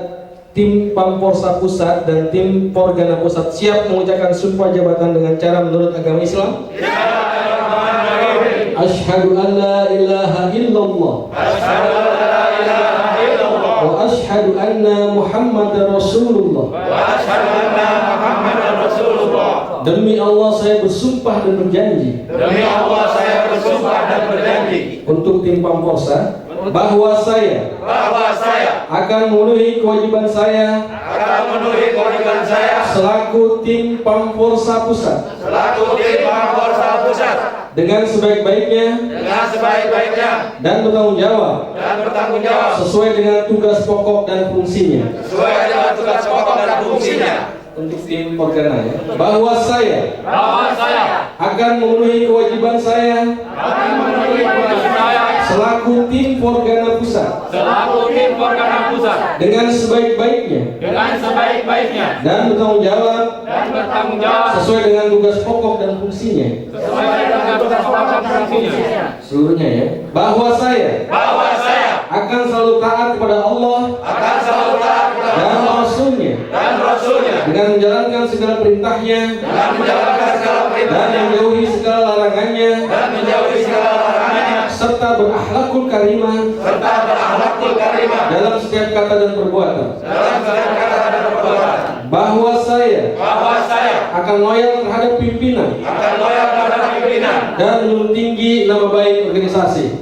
tim Pamporsa Pusat dan tim Forgana Pusat siap mengucapkan sumpah jabatan dengan cara menurut agama Islam? Asyhadu an la ilaha illallah wa asyhadu anna Muhammadar Rasulullah. Demi Allah saya bersumpah dan berjanji. Untuk tim Pamporsa bahwa saya akan memenuhi kewajiban saya selaku tim Pamporsa Pusat dengan sebaik-baiknya dan bertanggung jawab sesuai dengan tugas pokok dan fungsinya. Untuk tim Forgana ya, bahwa saya akan memenuhi kewajiban saya selaku tim Forgana Pusat dengan sebaik-baiknya dan bertanggung jawab sesuai dengan tugas pokok dan fungsinya. Seluruhnya ya, bahwa saya akan selalu taat kepada Allah dan Rasulnya dengan menjalankan segala perintahnya dan menjauhi segala larangannya serta berakhlakul karimah dalam setiap kata dan perbuatan. Bahwa saya akan loyal terhadap pimpinan dan menjunjung tinggi nama baik organisasi.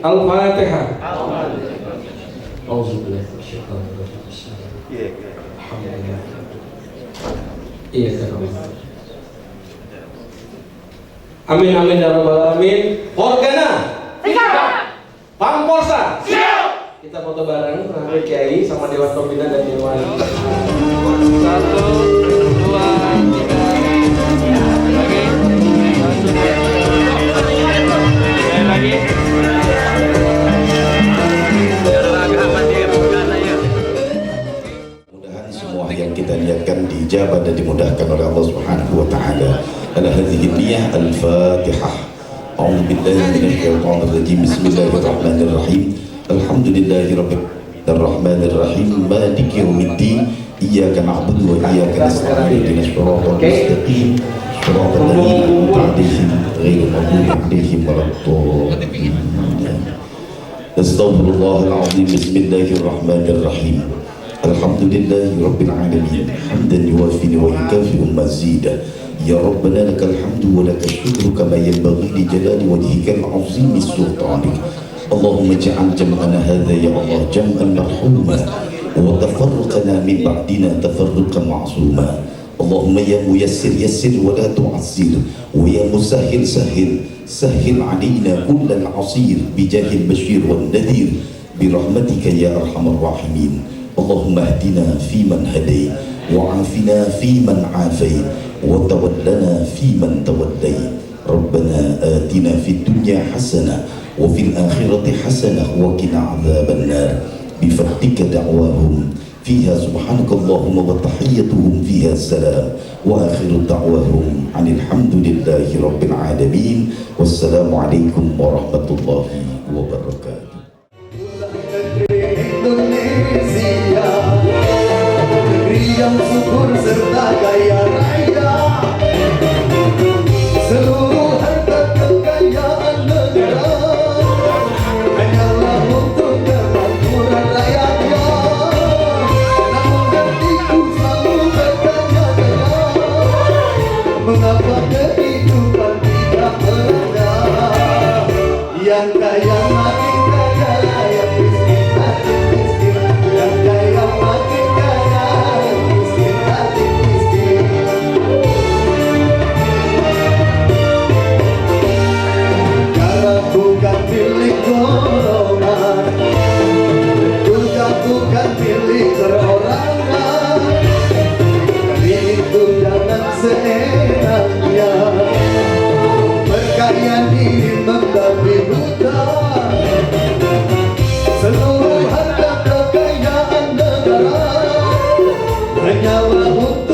Al-Fatihah. Amin amin ya rabbal alamin. Forgana Pamporsa siap. Kita foto bareng Ramil Kiai sama Dewan Pembina dan Dewan. 1, 2, 3. Lagi. Mudah-mudahan semua yang kita niatkan diijabah dan dimudahkan oleh Allah Subhanahu wa taala. Ala hadhihi niyyah al-Fatihah. A'udzu billahi minasyaitonir rajim. Bismillahirrahmanirrahim. Alhamdulillahirabbil rahmanirrahim. Maliki yaumiddin. Iyyaka na'budu wa iyyaka nasta'in. Ihdinas shiratal mustaqim. Shiratal ladzina an'amta 'alaihim ghairil maghdubi 'alaihim waladdallin. Astaghfirullahal azim. Bismillahirrahmanirrahim. Alhamdulillahirabbil alamin. Hamdan yuwafi wa yukafi'u mazidah. Ya Rabbana lakal hamdu wa lakal syukru kama yanbaghi li jalali wajhikal azimi sultanik. Allahumma ja'al jam'ana hadha ya Allah jam'an marhuma wa tafarruqana min ba'dina tafarruqan ma'suma. Allahumma ya muyassir yassir wa la tu'assir wa ya musahhil sahhil sahhil 'alaina kullal 'asir bi jahil bashir wan nadhir bi rahmatika ya arhamar rahimin. Allahumma hdina fi man hadayt wa 'afina fi man 'afayt وتولنا فيمن توليت. ربنا آتنا في الدنيا حسنة وفي الآخرة حسنة وقنا عذاب النار. بفضلك دعواهم فيها سبحانك اللهم وتحيتهم فيها السلام وآخر دعواهم عن الحمد لله رب العالمين والسلام عليكم ورحمة الله وبركاته. Indonesia, negeri yang subur serta kaya raya, seluruh harta kekayaan negara hanyalah untuk kemakmuran rakyatnya. Namun hatiku selalu bertanya-tanya, mengapa kehidupan tidak merana? Yang kaya makin kaya, yang miskin makin miskin. Yang kaya makin kaya, yang miskin makin miskin. Negara bukan milik golongan, juga bukan milik perorangan. Tapi itu jangan seenaknya berkaya diri membabi buta. Seluruh harta kekayaan negara hanyalah untuk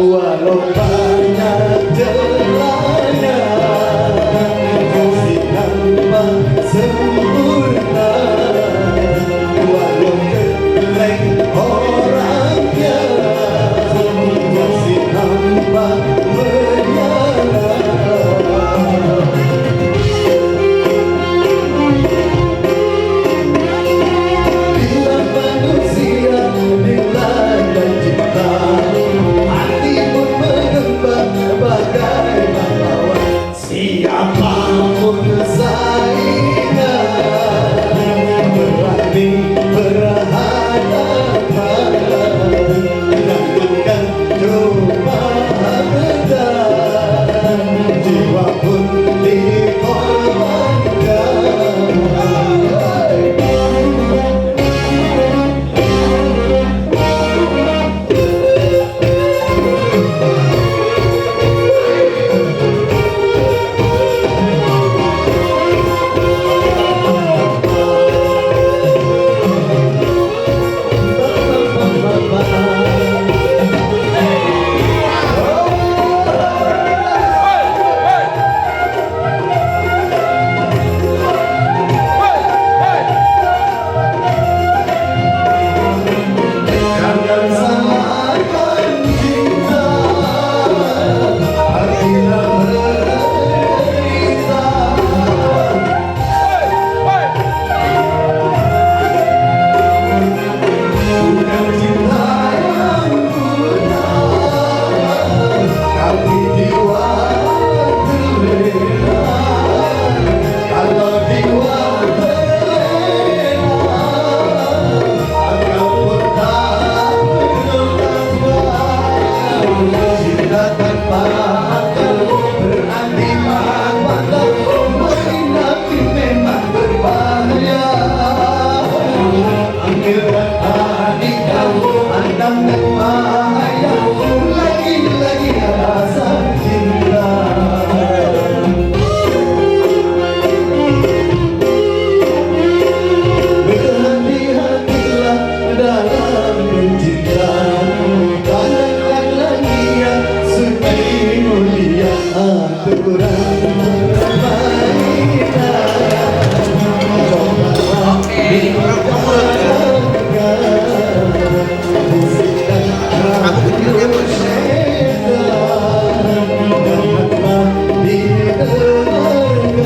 walau banyak celahnya, kasih tanpa sempurna, walau jelek orangnya, kasih tanpa menyala. Bila manusia dilanda cinta, hati pun mengembang bagai pahlawan. Siapapun saingan, berani berhadapan, lakukan cuma medan, jiwa pun dikorbankan. Jangan salahkan cinta, hatinya menderita. Bukan cinta yang mudah, tapi jiwa terlena. Kalau jiwa terlena, engkau pun tak berdoa. Cinta tanpa akal berarti mata menghinapi memang berbahaya. Ambil dan panikkan, pandang dan bahaya, lagi-lagi rasa cinta. Berhati-hatilah dalam mencinta, pandangkan lagi yang suci mulia, aturan permainan. Cobalah bisikkan ragu setan, janganlah didengarkan.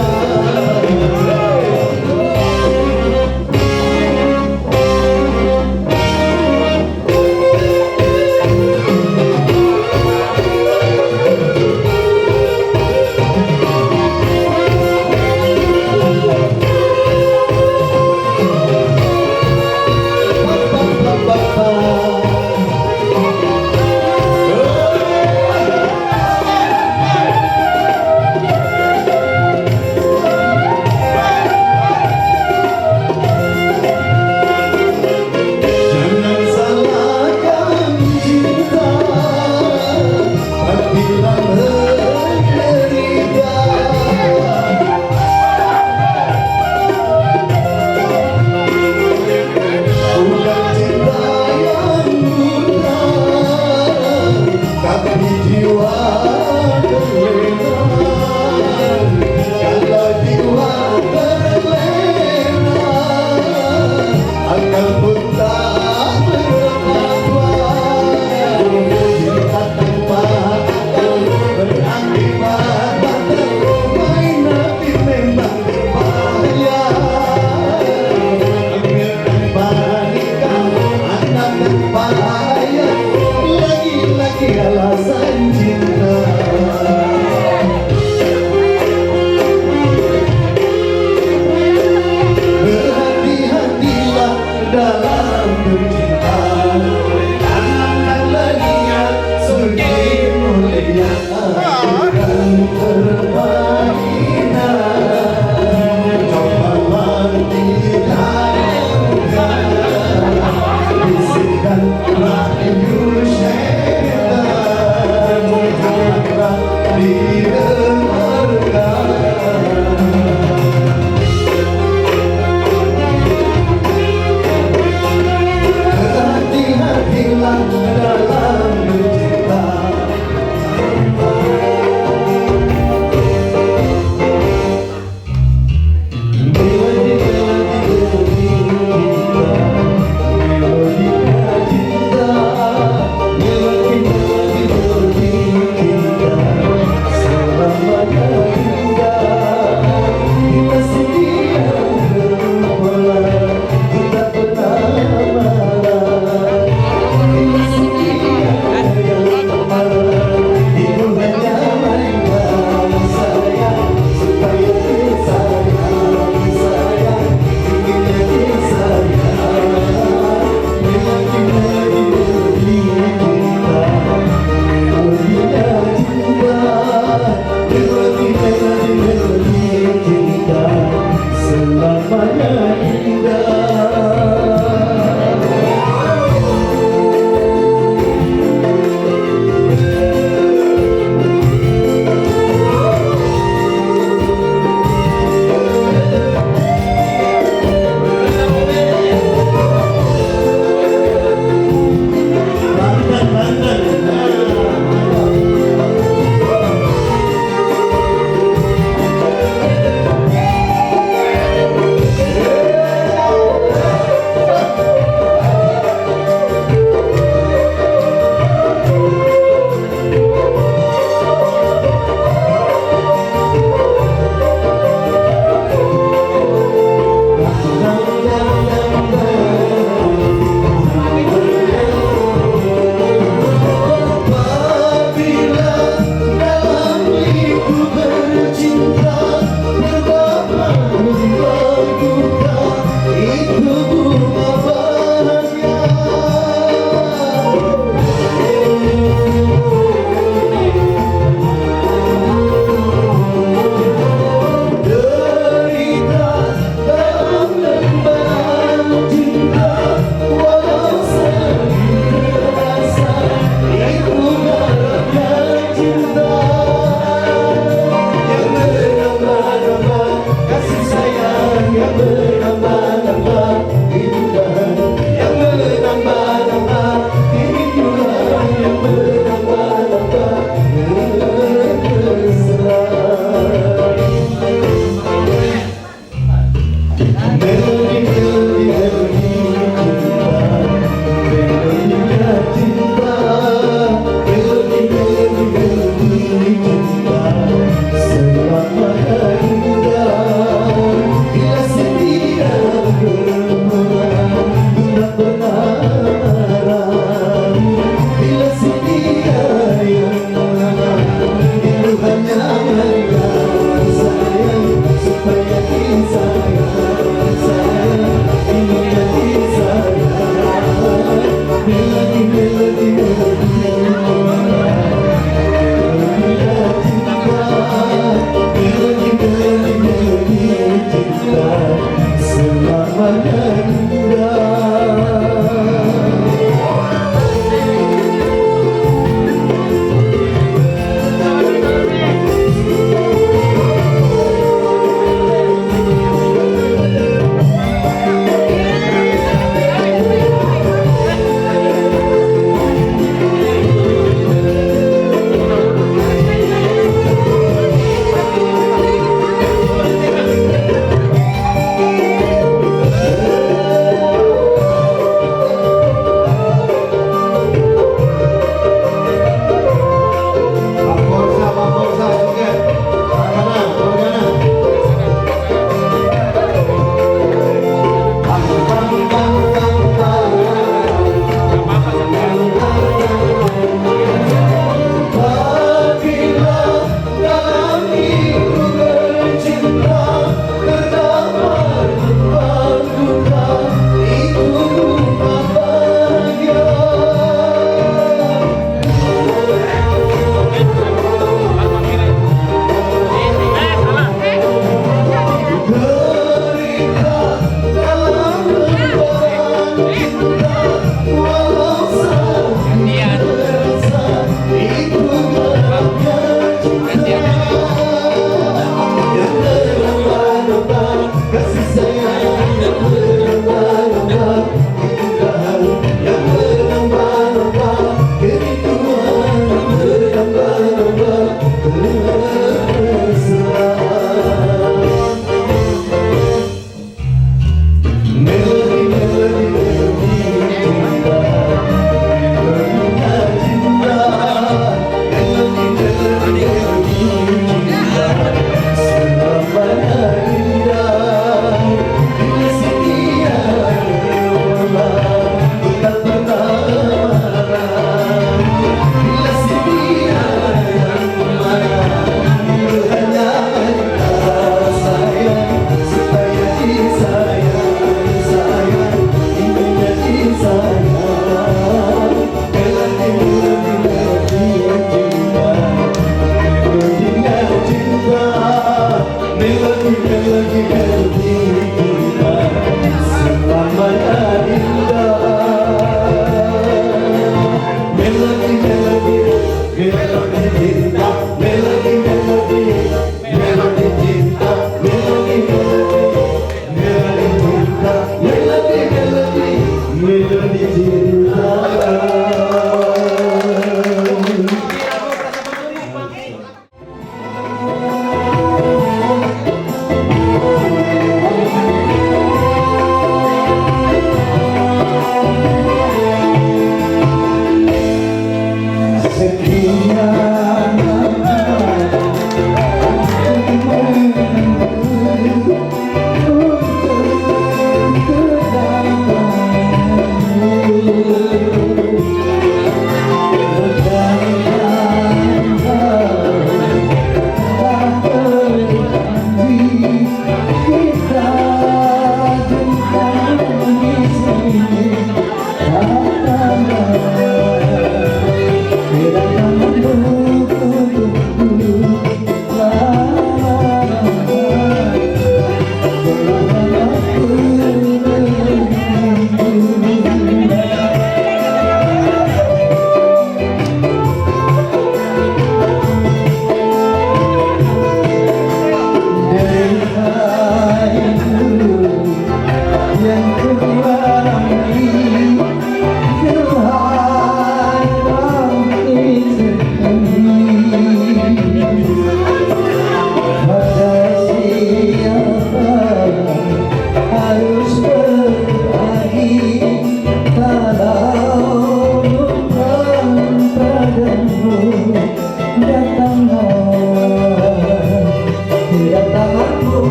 Jangan salahkan cinta, apabila menderita. Bukan cinta yang mudah, tapi jiwa terlena. Kalau jiwa terlena, akal pun tak bermanfaat. Cinta tanpa akal berarti mata main api memang berbahaya. Ambil dan panikkan, anak dan bahaya, lagi-lagi alasan cinta. Berhati-hatilah dalam bercinta, tanamkan lagi yang suci mulia, aturan permainan. Cobalah didengarkan, bisikkan rayu setan, janganlah didengarkan. Berhati-hatilah dalam bercinta,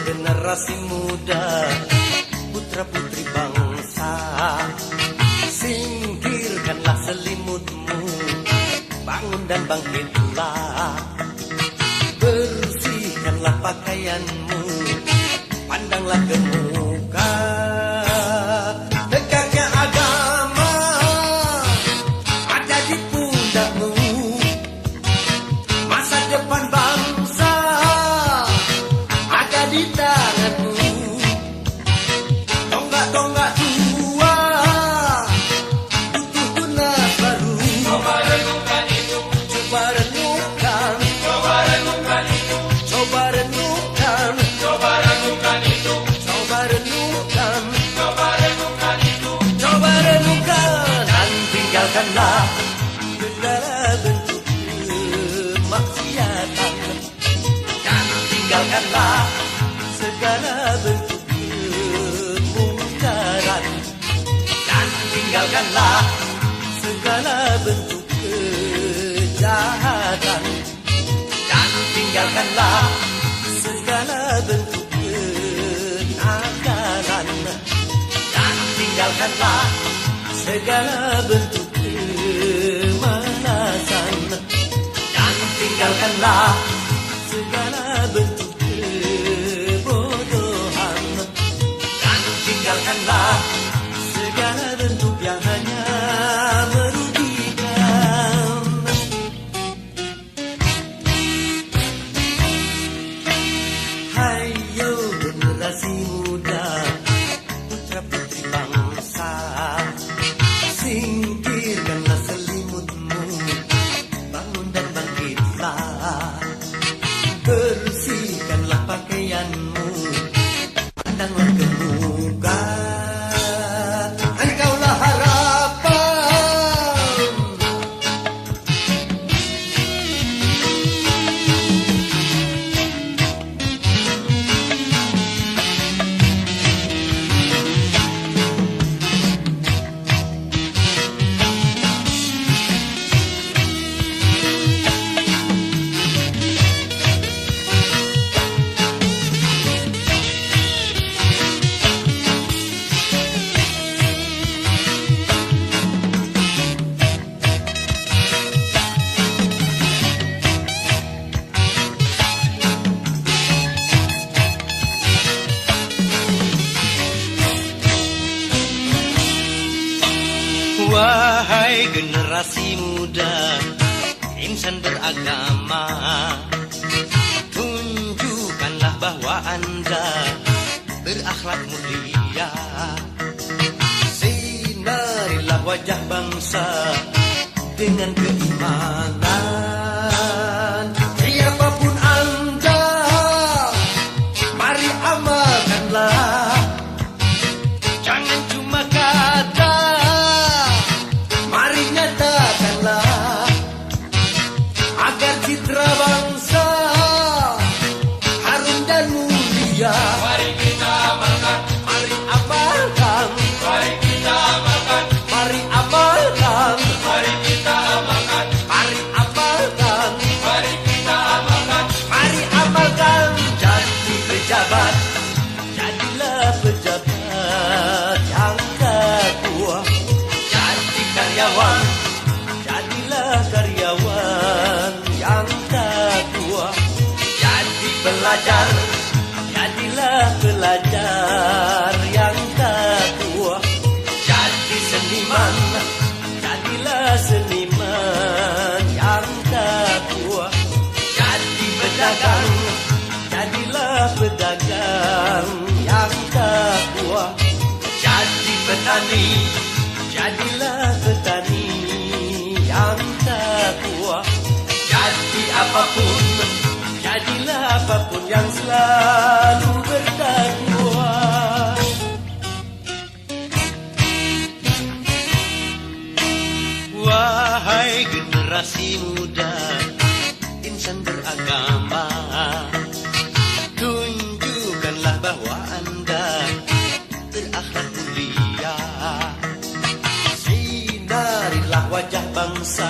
generasi muda, putra-putri bangsa, singkirkanlah selimutmu, bangun dan bangkitlah, bersihkanlah pakaianmu, pandanglah ke muka, tegaknya agama ada di pundakmu, masa depan bangsa ada di tanganmu. Tonggak-tonggak tua butuh tunas baru. Coba renungkan itu, coba renungkan, coba renungkan itu, coba renungkan, coba renungkan itu, coba renungkan, coba renungkan itu, coba renungkan dan tinggalkanlah segala bentuk kemaksiatan dan tinggalkanlah segala bentuk kemungkaran dan tinggalkanlah segala bentuk kejahatan dan tinggalkanlah segala bentuk kenakalan dan tinggalkanlah segala bentuk kemalasan dan tinggalkanlah segala bentuk kebodohan dan tinggalkanlah segala bentuk yang hanya merugikan. Hayo generasi muda, putra-putri bangsa, singkirkanlah selimutmu, bangun dan bangkitlah, bersihkanlah pakaianmu, pandanglah ke muka, engkaulah harapan. Wahai generasi muda, insan beragama, tunjukkanlah bahwa Anda berakhlak mulia. Sinarilah wajah bangsa dengan keimanan. Siapapun Anda, mari amalkanlah. Jangan cuma kata, mari nyatakanlah. Agar citra bangsa harum dan mulia. Mari kita amalkan, mari amalkan. Mari kita amalkan, mari amalkan. Mari kita amalkan, mari amalkan. Mari kita amalkan, mari amalkan. Jadi pejabat, jadilah pejabat yang takwa. Jadi karyawan, jadilah karyawan yang takwa. Jadi pelajar, jadilah pelajar yang takwa. Jadi seniman, jadilah seniman yang takwa. Jadi pedagang, jadilah pedagang yang takwa. Jadi petani, jadilah petani yang takwa. Jadi apapun, jadilah apapun yang selalu bertakwa. Wahai generasi muda, insan beragama, tunjukkanlah bahwa Anda berakhlak mulia. Sinarilah wajah bangsa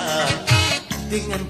dengan